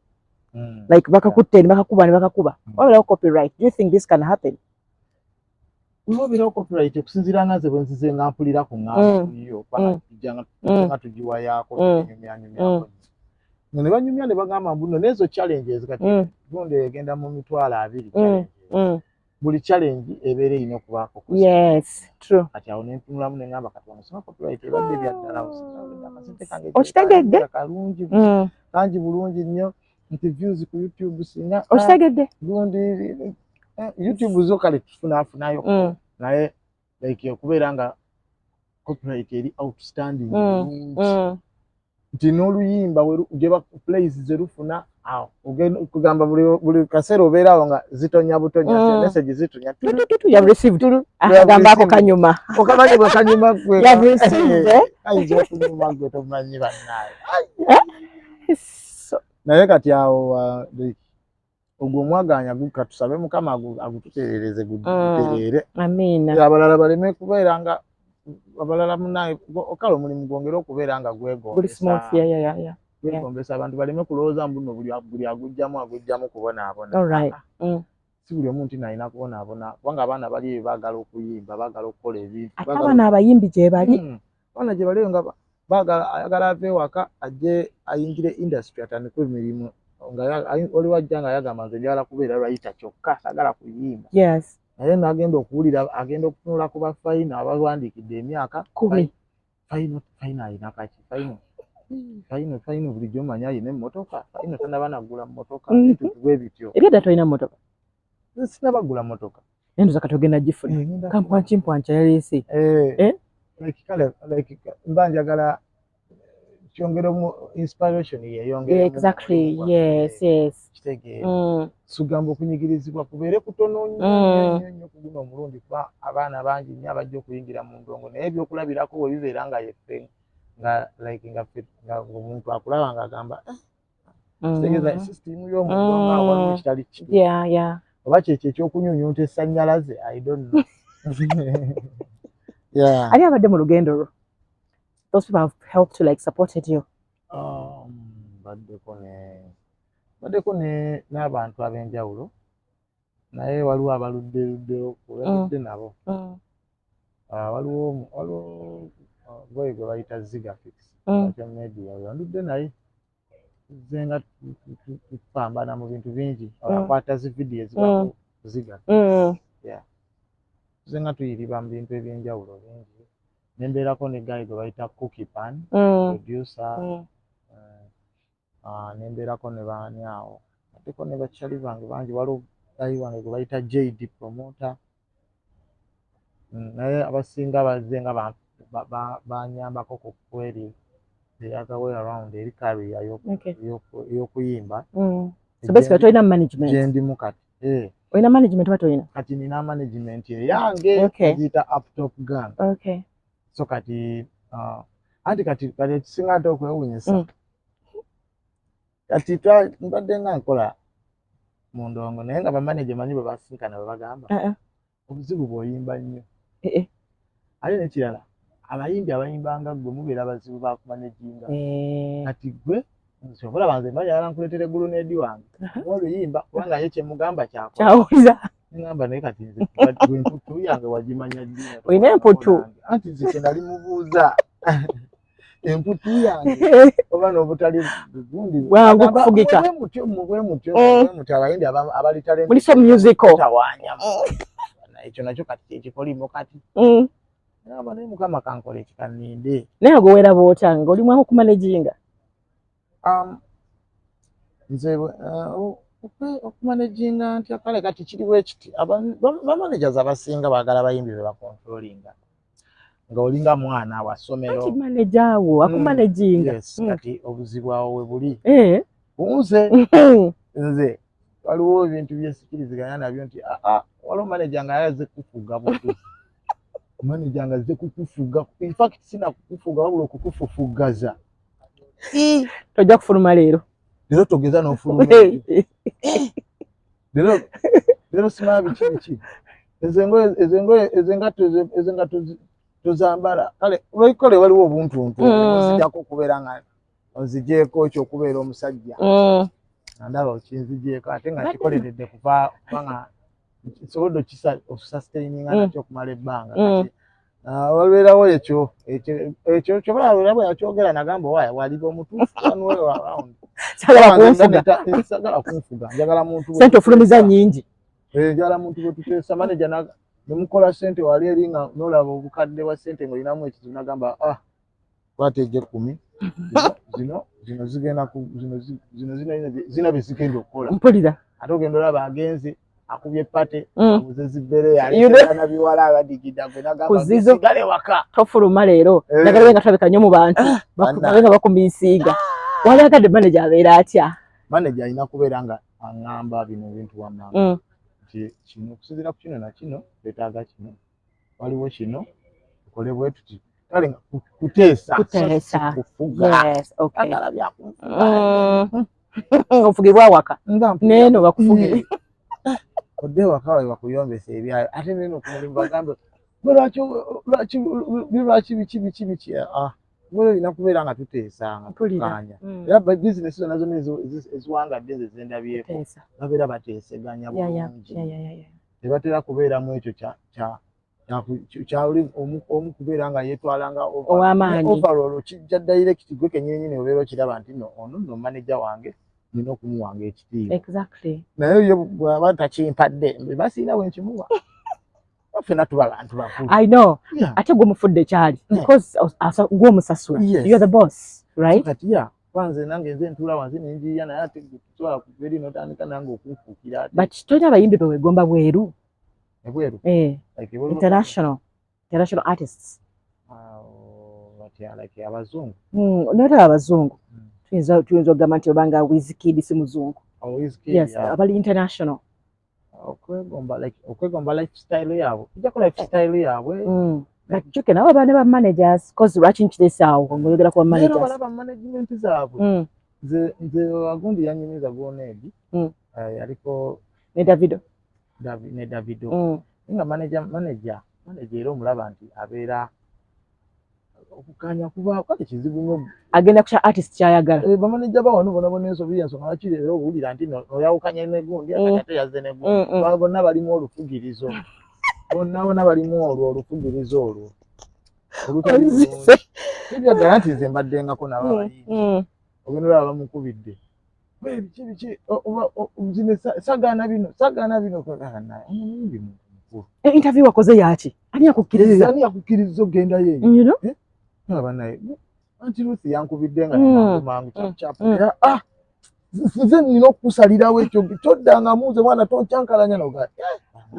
like bakakutte ne bakakuba ne bakakuba wabulawo copyright. Do you think this can happen? Wabulawo copyright okusinziira nga nze bwe nzize nga mpulira ku ngaayo nga tugiwa yaako nyumyanyumyako ne banyumya ne bagamba mbuno n'ezo challenges kati gundi egenda mu mitwalo 2 buli challenge ebeera erina okubaako yes true kati awo nentunulamu ne ngamba kati wamusoma copyright ebadde byaddala akasente kange okitegedde kalungi kangi bulungi nnyo nti views ku YouTube singa okitegedde gundi YouTube zo kale tufunayo naye like okubeera nga copyright eri outstanding nti n'oluyimba gye plays zerufuna awo ogenda kugamba buli kaseera obeera awo nga zitonya butonya message zitonya you've received agamba ako kanyuma okamanyi bwe kanyuma gwe you've received ayinza okunyuma gwe tomanyi bannaye naye kati awo ogwo omwaganya katusabe Mukama agututereereze gutereere abalala baleme kubeera nga abalala munaye okale omulimu gwongera okubeera nga gwegombesa abantu baleme kulowooza mbuno buli agujjamu kubonaabona si buli omuntu nalina kubonaabona kubanga abaana bali eyo baagala okuyimba baagala okukola ebintu abaana abayimbi gye bali abaana gye bali nga ayagala ave ewaka ajje ayingire industry atandike emirimu nga oli wajja nga yagamba nze njagala kubeera lwayita kyokka sagala kuyimba naye n'agenda okuwulira agenda okutunula ku bafayina abawandiikidde emyaka fayina alina kaki fayina bulijjo omanya alina emmotoka fayina tanaba nagula mmotoka bwe bityo ebyadda tolina mmotoka sinabagula mmotoka endoza kati ogenda gifuna kampwakimpwanca yaleese mba njagala kyongera mu inspiration yeyongera exactly yes kitegeera sugamba okunyigirizibwa kubeere kutono nnyo ku guno omulundi kuba abaana bangi nnyo abajja okuyingira mu ndongo naye ebyokulabirako bwe bibeera nga yeffe nga omuntu akulaba ng'agamba kitegeeza system y'omundongo awo waliwo ekitali kibi oba kyekyo ekyokunyunyunta essannyalaze I don't know ani abadde mu lugendo lwo? Those people have helped you, like supported you. Baddeko n'abantu ab'enjawulo naye waliwo abaludde nabo waliwo boy gwe bayita Zigafix kya media yandudde naye zenga tupambana mu bintu bingi akwata zi video eziba Ziga zenga tuyiriba mu bintu eby'enjawulo bingi nembeerako ne guy gwe bayita Cookie Pan producer nembeerako ne baani awo ateko ne bakyali bange bangi waliwo guy wange gwe bayita JD promoter naye abasinga bazze nga banyambako ku kweri the other way around eri career y'okuyimba so basically tolina management gyendimu kati olina management oba tolina? Kati nina management yange agiyita Uptop Gang. So kati anti kati ekisinga ate okwewuunyisa kati mbadde nga nkola mu ndongo naye nga bamanaje manyi bwe basinkana bwe bagamba obuzibu bw'oyimba nnyo ate nekirala abayimbi abayimbanga ggwe mubeera bazibu bakumanaginga kati ggwe nsobola banze mbalyala nkuleetera eggulu n'edi wange oluyimba kubanga ye kyemugamba kyawuliza ngamba naye kati nze emputu yange wagimanya ddi? Olina emputu? Anti nze kye nali mubuuza emputu yange oba n'obutali gundi bwangu okufugika. Bwe mutyo abayimbi abali talenti muli so musical tawanya ekyo nakyo kati kyekikolimo kati ngamba naye Mukama kankole kikaninde. naye gwe weeraba otya nga oli mwamu okumanaginga? Nze okumanaginga ntya kale kati kiriwo ekiti bamanagers abasinga baagala abayimbi be bakontrolinga nga olinga mwana wasomero kati manager wo akumanaginga. Yes, kati obuzibu awo we buli nze waliwo ebintu byesikiriziganya nabyo nti waliwo manager nga yaze kufuga butuzi manager nga azze kukufuga, in fact sina kukufuga wabula okukufufugaza. Tojja kufuluma leero togeza n'ofuluma leero simanya biki ezengato tozambala kale olwekole waliwo obuntuntu ozijjako okubeera nga ozigyeko ekyo okubeera omusajja ndaba okinzigyeko ate nga kikoleredde kuva nga nsobodde okusustaininga nakyo okumala ebbanga kati wabeerawo ekyo kyobalabera bwe yakyogera nagamba waliba omutuufu wanuweyo around sagala kunfuga njagala muntu sente ofulumiza nnyingi njagala muntu bwe tuteesa manager nemukola sente wali eri nga nolaba obukadde bwa sente ng'olinamu ekizibu nagamba kwata ejje 10 zino zigenda zino bezigenda okukola mpulira ate ogenda olaba agenze akubye pate abuze zibbere yalina biwala abadigida gwe nagamba sigale waka tofuluma leero nagala nga tulabika nnyo mu bantu nga bakumbisiiga wali agadde manager abeera atya? Manager alina kubeera nga aŋŋamba bino ebintu wammanga nti kino okusinziira ku kino nakino twetaaga kino waliwo kino tukole bwe tuti kale nga kuteesa kufuga agala byakunfuga ofugibwa waka neeno bakufugire odde waka we bakuyombesa ebyayo ate neno kumulimu bagambe lwaki biki Mwere olina kubeera nga tuteesanga tukkaanya era bizinesi zonna zonna eziwangadde nze zendabyeko babeera bateeseganya bulungi tebatera kubeeramu ekyo kyali omu kubeera nga yeetwala nga overall kijja direct gwe kennyini obeera okiraba nti ono nno manager wange nina okumuwanga ekitiibwa naye ye bw'aba takimpadde basiina bwe nkimuwa ffenna tuba bantu bakulu. I know. Ate gwe mufudde kyali because gwe omusasula. You're the boss, right? Kati kwanze nange nze ntula wansi ninjiya naye ate tutwala ku veri notandika nange okunfuukira. But tolina abayimbi be wegomba bweru. Ebweru? International artists. Like abazungu? Notaba abazungu. Tuyinza okugamba nti obanga Wizkid si muzungu. Wizkid, yes, abali international. Okwegomba lifestyle yaabwe ojjako lifestyle yaabwe kyuke nabo baana ba managers cause lwaki nkireesaawo ng'oyogera ku managers bala ba management zaabwe nze Wagundi yanyumiza gw'oneedi yaliko ne Davido nga manager era omulaba nti abeera okukanya kuba kale kizibu nnyo agenda kukya artist kyayagala bamanager bawano bonabona ensobi y'ensonga lwaki leero owulira nti oyawukanya ne gundi ate yazze ne gundi bonna balimu olufugirizo bonna balimu olufugirizo olwo ebyagala nti nze mbaddengako nabo abayimbi ogenda olaba bamukubidde biki sagaana bino omuyimbi muntu mukulu interview wakoze yaki ani yakukkiriza ogenda yenyo abanaye anti Ruth yankubidde nga mangu chapu nze nina okusalirawo ekyo toddanga muze mwana tonkyankalanya noga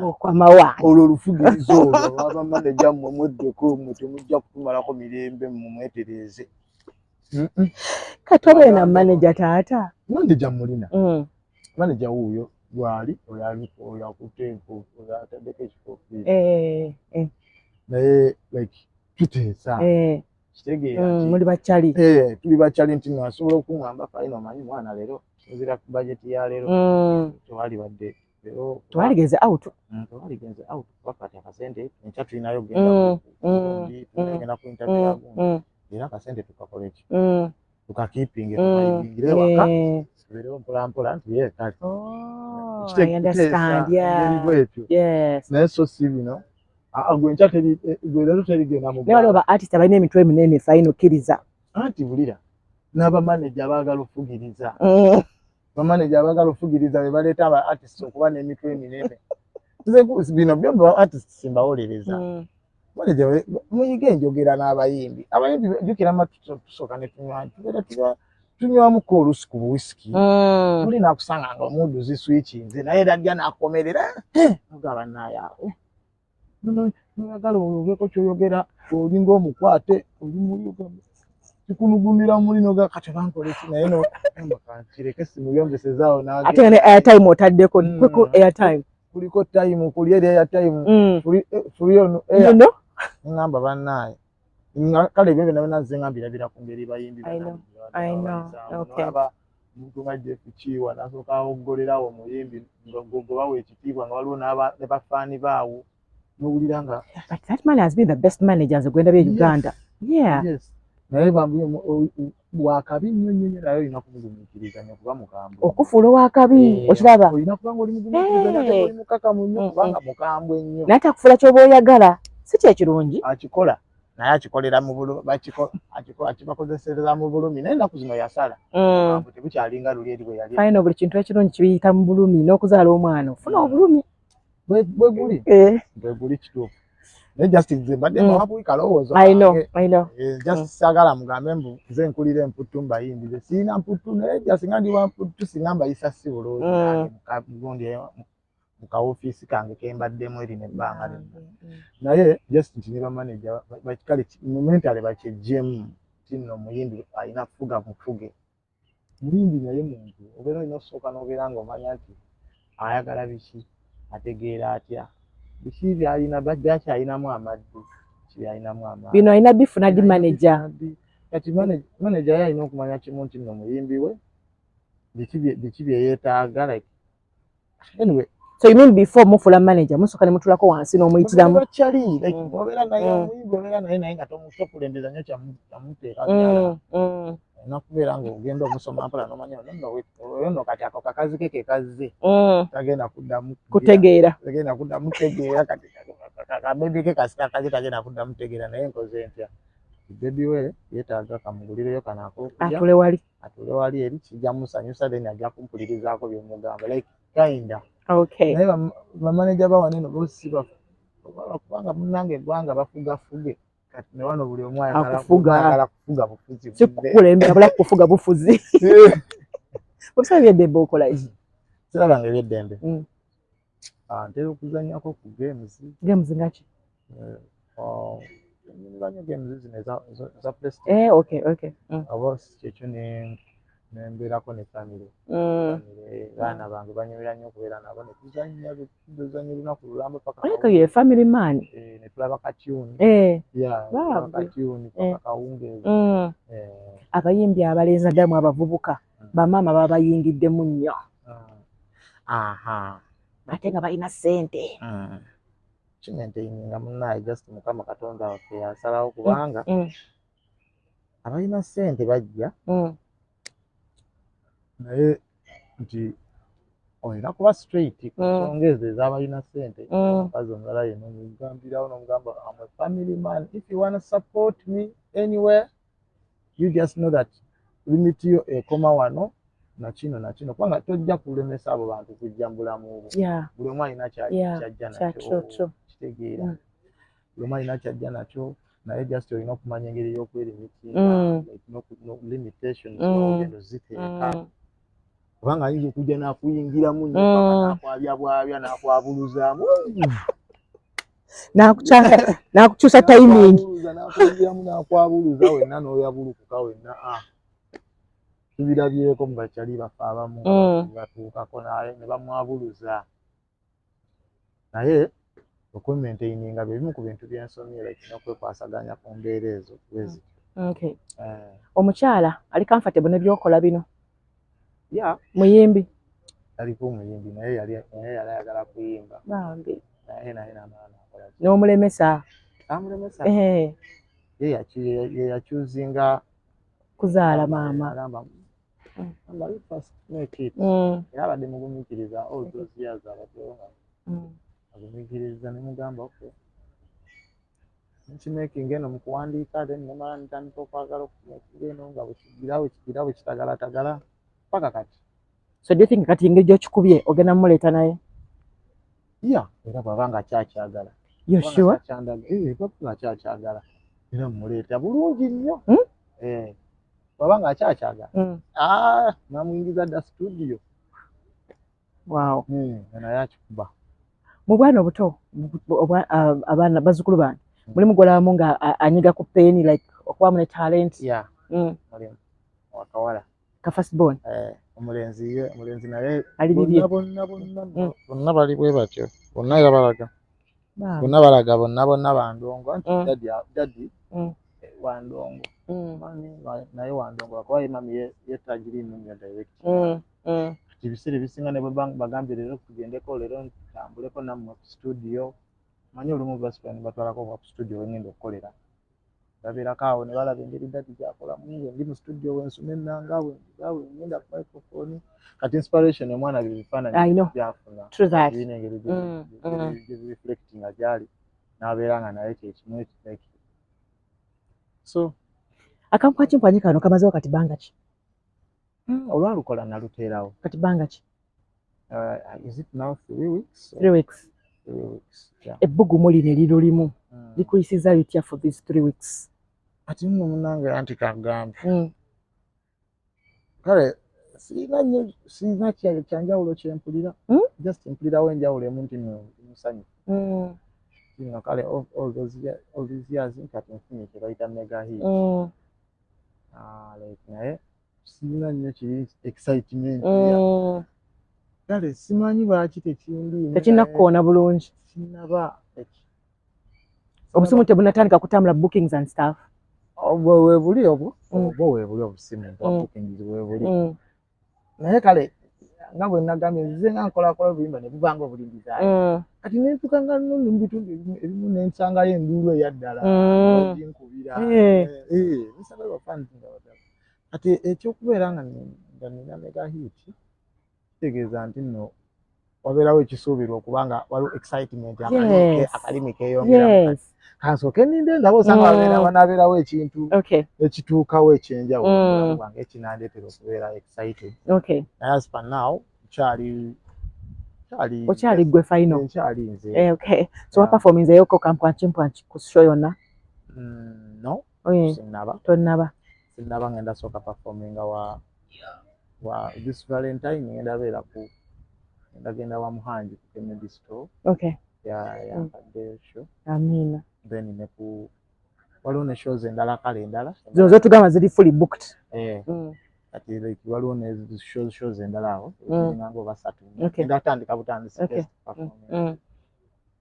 okwamawa olwo olufugirizo olwo abamanager mmwe mweddeko mmwe temujja kutumalako mirembe mmwe mwetereeze kati obeera na manager taata manager mulina manager wuuyo gwali oyo akuteeko oyo ataddeko ekifo naye like tuteesa kitegeera muli bakyali tuli bakyali nti nasobola okuŋŋamba fayina omanyi mwana leero nzira ku bajeti ya leero tewali badde twaligenze out wakati akasente enkya tulinayo genda ku interview yagundi era akasente tukakole ki tukakiipinge tukaibingire waka tubeerewo mpolampola nti ye kale I understand. Yeah. Yes. Naye so si bino. Gwe nkya gwe leero terigenda mu naye waliwo ba artist abalina emitwe eminene fayina okkiriza. Anti bulira n'abamaneja abaagala okufugiriza. Bamaneja abaagala okufugiriza be baleeta aba artist okuba n'emitwe eminene. Nze bino byombi ba artist simbawolereza. Maneja muyige enjogera n'abayimbi. Abayimbi jjukira tusooka ne tunywamuko olusi ku buwisiki. Tuli nakusanga nga omuduzi switchinze naye erajja n'akomerera. Mugaba naayawe. Nagala oyogeko ky'oyogera olinga omukwate oli muyugamba kikunugumira mulino ga kati bankole ki naye no kireke simuyongesezaawo n'agenda ate ne airtime otaddeko kweko airtime kuliko time kuli airtime kuli ono ngamba bannaaye kale ebyo byonna binaze ngambirabira ku ngeri bayimbi I know. Okay. Muntu ng'ajja kukiiwa n'asooka oggolerawo omuyimbi ng'ogobawo ekitiibwa nga waliwo ne bafaani baawo. But that man has been the best manager as a Gwenda Uganda. Yeah. Yes. Naye bambi wakabi nnyo naye olina kumugumikiriza kuba mukambwe. Okufuula wakabi okiraba. Olina kuba ng'oli mugumikiriza naye oli mukakamu nnyo kubanga mukambwe nnyo. Naye atakufuula ky'oba oyagala si kye kirungi. Akikola naye akikolera mu bulumi akibakozesereza mu bulumi naye ennaku zino yasala. Tebukyalinga luli eri bwe yali. Fine buli kintu ekirungi kibiyita mu bulumi n'okuzaala omwana ofuna obulumi. Bwe guli kituufu. Naye Justice nze mbadde mwabuwi kalowoozo. I know. Justice saagala mugambe mbu nze nkulira emputtu mbayimbi ze sirina mputtu naye singa ndi wa mputtu singa mbayisa si bulungi gundi mu kaofiisi kange ke mbaddemu eri n'ebbanga lyonna. Naye Justice ne bamaneja kale momentale bakyeggyemu ti nno omuyimbi alina kufuga mufuge. Muyimbi naye muntu obeera olina okusooka n'obeera ng'omanya nti ayagala biki. Ategeera atya biki byalina byakyalinamu amaddu kibyalinamu amaddu bino alina bifuna di manager kati manager ye alina okumanya kimu nti nno muyimbi we biki bye yeetaaga like anyway. So you mean before mufula manager musooka ne mutulako wansi n'omuyitiramu bakyali like obeera naye omuyimbi obeera naye nga tokulembeza nnyo kyamuteeka nakubeera ng'ogenda omusoma mpala n'omanya nno kati ako kakazi ke kazze tagenda kuddamu kutegeera kati akabebi ke kasika kazi tagenda kuddamu kutegeera naye nkoze ntya bebi we yeetaaga kamugulireyo kanaako atule wali eri kijja musanyusa then ajja kumpulirizaako byomugamba like kinda. Okay. Naye bamaneja bawaneno bosiba kubanga munnange eggwanga bafugafuge kati ne wano buli omu ayagala kufuga bufuzi. Sikulembera bula kufuga bufuzi. Obusaba eby'eddembe okola ki? Sirabanga eby'eddembe. Ntera okuzannyako ku games. Games nga ki? Nzannya games zino eza PlayStation. Okay. Aba kyekyo nembeerako ne family. Baana bange banyumira nnyo okubeera nabo ne tuzannya olunaku lulamba paka. Oleka ye family man. Ne tulaba katyuni. Katyuni paka kawungeezi. Abayimbi abalenzi addamu abavubuka bamaama baba bayingiddemu nnyo. Ate nga balina ssente. Kimenteyininga munnaye just Mukama Katonda waffe yasalawo kubanga abalina ssente bajja naye nti olina kuba straight ku nsonga ezo ez'abalina ssente. Omukazi omulala yenna omugambirawo n'omugamba I'm a family man, if you wanna support me anywhere you just know that limit yo ekoma wano na kino kubanga tojja kulemesa abo bantu kujja mu bulamu bwo. Buli omu alina kyajja nakyo kitegeera. Buli omu alina kyajja nakyo naye just olina okumanya engeri y'okwelimitinga limitations ogendo ziteeka kubanga ayinza okujja n'akuyingiramu nnyo n'akwabya n'akwabuluzaamu n'akukyusa timing n'akuyingiramu n'akwabuluza wenna n'oyabulukuka wenna tubirabyeko mu bakyali baffe abamu batuukako ne bamwabuluza naye okumaintaininga bimu ku bintu by'ensomero ekina okwekwasaganya ku mbeera ezo bwezityo. Omukyala ali comfortable ne byokola bino? Muyimbi aliko omuyimbi naye yali ayagala kuyimba naye n'amala n'akola n'omulemesa ye yakyuzinga kuzaala maama amba first make it yabadde mugumikiriza all those years abatonga agumikiriza ne mugamba okay making eno mukuwandiika then nemala ntandika okwagala okumakinga eno nga bwekigirawo kitagalatagala paka kati. So do you think kati engeri gyokikubye ogenda mumuleeta naye? Era bw'aba nga akyakyagala. You sure? Bw'aba akyakyagala era mumuleeta bulungi nnyo. Bw'aba nga akyakyagala namuyingiza dda studio. Wow. Naye akikuba. Mu bwana obuto abaana bazzukulu bange mulimu gwolabamu nga anyiga ku peeni like okubamu ne talent? Mulimu wakawala ka first born. Omulenzi naye ali bibye bonna bali bwe batyo, bonna era balaga bonna bandongo anti dadi wandongo naye wandongo akuba mami yetajiri nnyo direct. Ebiseera ebisinga ne bagambye leero tugendeko leero ntambuleko nammwe ku studio manyi olumu basipani batwalako ku studio wengenda okukolera babeerako awo ne balaba engeri dadi gyakolamu ndi mu studio wensoma ennanga ngenda ku microphone kati inspiration omwana bifaananyi byafuna birina engeri reflecting nga gyali n'abeera nga naye kyekimu ekitaki. So akampwakimpwanyi kano kamazewo kati banga ki? Olwalukola naluteerawo kati banga ki? Is it now 3 weeks? 3 weeks. Ebbugumu lino erirulimu likuyisiza litya for these 3 weeks? Ati nno munange anti kagambe kale sirina kyanjawulo kyempulira just mpulirawo enjawulo emu nti musanyu kino kale all these years kati nfunye kye bayita mega hit naye sirina nnyo kiri excitement kale simanyi lwaki tekinakkoona bulungi sinaba obusimu tebunatandika kutambula bookings and stuff. Weebuli obwo weebuli obusimu bookings weebuli naye kale nga bwe nagambye nzize nga nkolakola obuyimba ne buvanga obulingizayo kati nentuka nga nno mu bitundu ebimu nensangayo enduulu eyaddala ginkubira nsanga bafans nga batala kati ekyokubeera nga nina mega hit kitegeeza nti nno wabeerawo ekisuubirwa okubanga waliwo excitement akalimi keeyongeramu kansooke ninde ndaba osanga wanaabeerawo ekintu ekituukawo ekyenjawulo bwange ekinandeetera okubeera excited naye as for now okyali gwe final nkyali nze. So waperforminzeyoko kampwakimpwaki ku show yonna? No tonnaba ngenda sooka performinga wa this Valentine ngenda beera ku ndagenda wa Muhanji ku Kennedy Store kadde show. Amina. Then ne ku waliwo ne shows endala kale endala zino zotugamba ziri fully booked. Kati like waliwo ne shows endala awo ng'ango basatu ndatandika butandisi performing.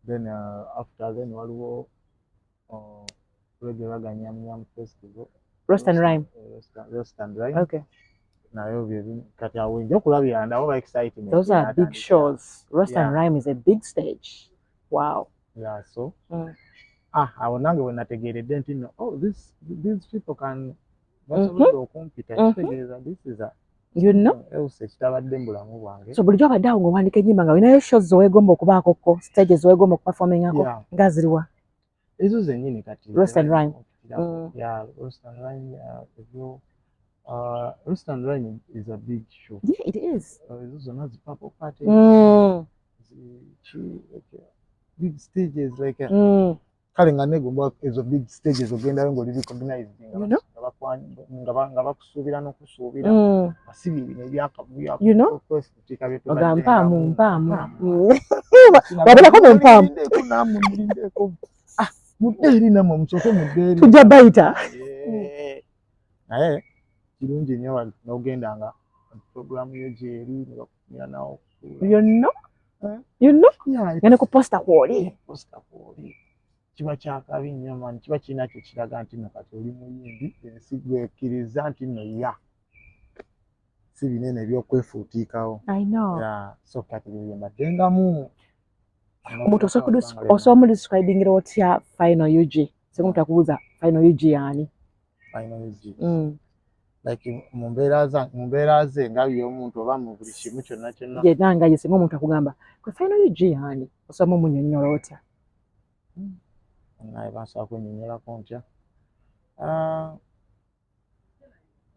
Then after then waliwo reggae Nyam festival Roast and Rhyme. Nayo kati awo nja okulabira ndawo exciting. Those are big shows. Roast and Rhyme is a big stage. Wow. So awo nange we nategeeredde nti no these people can basobola okumpita kitegeeza this is a else kitabadde mu bulamu bwange. So bulijjo abadde awo ng'owandiika ennyimba nga olinayo shows zewegomba okubaakoko stages zewegomba okuperformingako nga ziriwa? Ezo zennyini kati Roast and Rhyme. Roast and Rhyme Roast and Rhyme is a big show. Yeah, it is. Ezo zonna zi purple party big stages like kale nga negomba ezo big stages ogendayo ng'oli recognized nga bakusuubira n'okusuubira basibi bino ebyakavuyo mpaamu wabonako mu mpaamu namulindeeko muddeeri namwe musooke muddeeri tujja bayita naye kirungi nnyo n'ogenda nga programu yo gyeri ne bakutumira nawo nga ne ku posta kwoli kiba kyakabi nnyo mani kiba kirina kyo kiraga nti nno kati oli muyimbi ensi gwekkiriza nti nno si binene ebyokwefuutiikawo so kati byembaddengamu omuntu osobola mudescribingira otya final UG singa omuntu akubuuza final UG yani? Final UG like mu mbeera ze nga y'omuntu oba mu buli kimu kyonna kyonna. Ye nanga ye singa omuntu akugamba kwe final UG yani osoma omunnyonnyola otya? Naye basobola kunnyonnyolako ntya.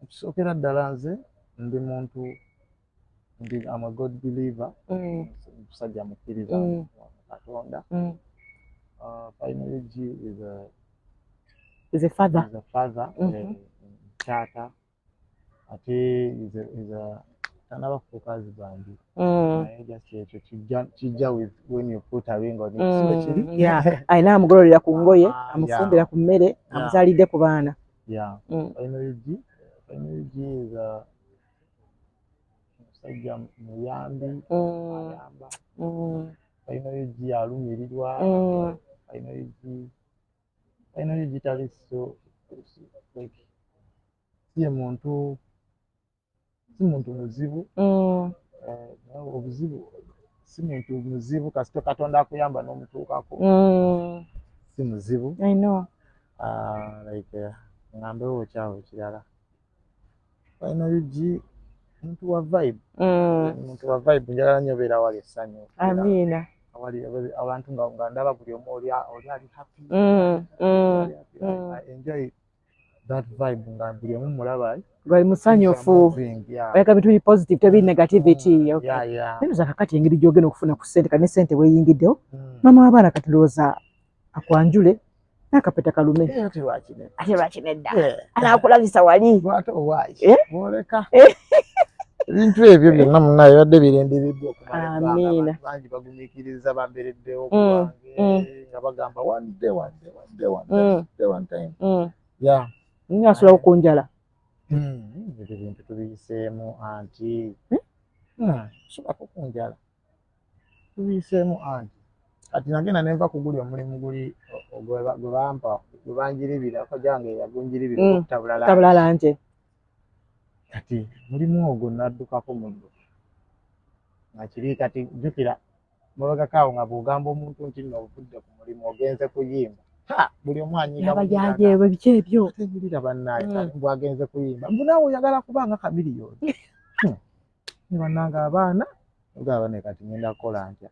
Okusookera ddala nze ndi muntu I'm a God believer. Musajja mukkiriza mu Katonda. Final UG is a father. Taata. Ate is a tanabafuuka husband. Naye just ekyo kijja with when you put a ring on it. Yeah. Ayina amugololera ku ngoye, amufumbira ku mmere, amuzaalidde ku baana. Yeah. Final UG is a musajja muyambi, ayamba. Final UG alumirirwa. Final UG tali so like si muntu muzibu. Obuzibu si muntu muzibu kasito Katonda akuyamba n'omutuukako. Si muzibu. I know. Like ngambewo kyawe kirala. Final UG muntu wa vibe. Muntu wa vibe njagala nnyo beera wali essanyu. Amina. Abantu nga ndaba buli omu oli ali happy. I enjoy that vibe nga buli omu mulaba. Bali musanyufu. Oyagala bintu biri positive tebiri negativity. Neza kakati engeri gy'ogenda okufuna ku ssente kane ssente weeyingiddewo. Maama w'abaana kati ndowooza akwanjule n'akapeta kalume. Ate lwakinedda. Anaakulabisa wali. Oleka. Ebintu ebyo byonna munnaye bibadde birindiriddwa okumala ebbanga. Amina. Bangi bagumiikiriza bambereddewo ku lwange nga bagamba one time. Yeah. Asula okunjala. Ebyo bintu tubiyiseemu anti. Sobola kukunjala. Tubiyiseemu anti. Kati nagenda ne nva ku guli omulimu guli gwe bampa gwe banjiribira kojange yagunjiribira okutabula lanje. Kati mulimu ogwo naddukako muddo. Nga kiri kati jjukira mabagakaawo nga bw'ogamba omuntu nti nno ovudde ku mulimu ogenze kuyimba. Buli omu anyiga abajajeebwe biki ebyo. Tebulira bannaye bw'agenze kuyimba. Mbu naawe oyagala kuba nga kamiliyoni. Ne bannange abaana ogaba ne kati ngenda kukola ntya.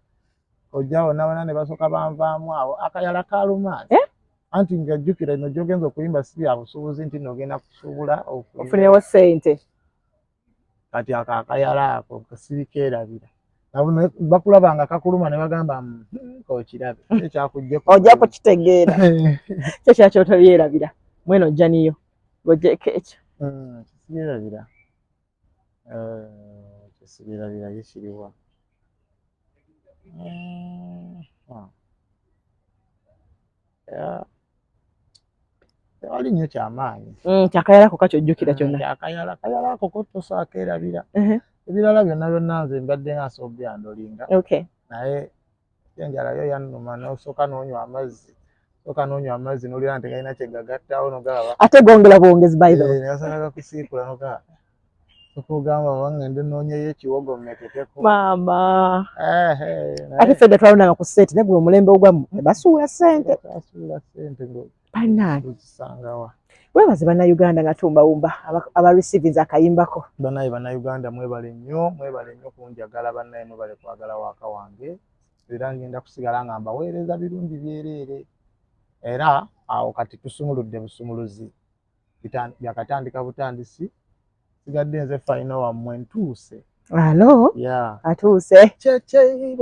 Ojjawo n'abaana ne basooka banvaamu awo akayala kaalumaasi. Anti ng'ajjukira ino gy'ogenza okuyimba si bya busuubuzi nti n'ogenda kusuubula ofunewo ssente. Kati akayala ako kasirikeerabira. Bakulaba nga kakuluma ne bagamba kokirabe. Ekyakujjeko ojja kukitegeera. Kyo kyakyo tobyerabira. Mweno ojja niyo. Gojjeko ekyo. Kisirabira. Kisirabira ye kiriwa. Tewali nnyo kyamaanyi. Kyakayalako kakyojjukira kyonna. Kyakayala ako ko tosaako erabira. Ebirala byonna nze mbadde nga sobyandolinga. Naye enjala yo yannuma n'osooka n'onywa amazzi. N'olira nti galina kye gagattawo n'ogaba. Ate gongera bwongezi by the way. Nasala gakusiikula n'ogaba. Okugamba wangende noonyeyo ekiwogo mmetekeko. Maama. Ate fedde twalonanga ku ssente ne gwe omulembe ogwamu ne basuula ssente. Bannange. Weebaze bannayuganda nga tumbawumba aba receivings akayimbako. Bannayuganda mwebale nnyo kunjagala bannaye mwebale kwagala waaka wange. Era ngenda kusigala nga mbaweereza birungi byereere. Era awo kati tusumuludde busumuluzi. Byakatandika butandisi. Sigadde nze final wammwe ntuuse. Alo? Yeah. Atuuse. Cheche.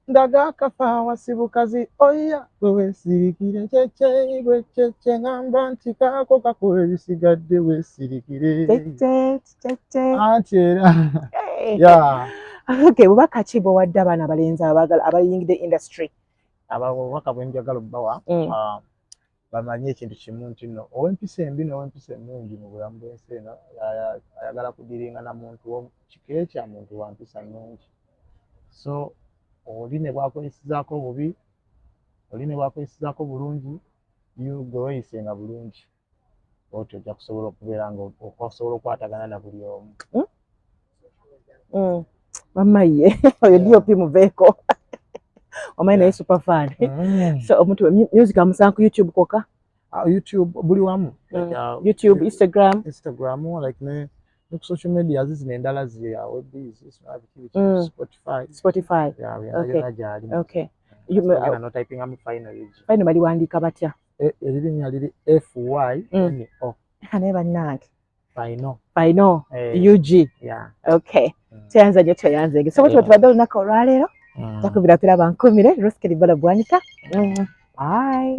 Ndaga akafa wasibukazi oya weesirikire cheche ngamba nti kaako kakola ebisigadde weesirikire. Cheche. Anti era. Yeah. Okay, bubaka ki bw'owadde abaana abalenzi abayingidde industry? Abubaka bwe njagala obbawa. Bamanyi ekintu kimu nti nno ow'empisa embi n'ow'empisa ennungi mu bulamu bw'ensi eno ayagala kudiringa na muntu kika kya muntu wa mpisa nnungi. So oli ne bwakweyisizaako bubi, oli ne bwakweyisizaako bulungi, gwe weeyisenga bulungi. Otyo ojja kusobola okubeera nga osobola okwatagana na buli omu. Mamaye oyo DOP muveeko. Omanyi naye super fan. So omuntu music amusanga ku YouTube koka YouTube buli wamu YouTube, Instagram like ne ku social media zizino endala ziya Spotify okay no typing am finally bali wandika batya erinya liri FYNO ane bannange Final UG okay kyanze so what tubadde olunaku olwaleero takubira tulaba nkumire Roskeli Bala Bwanika bye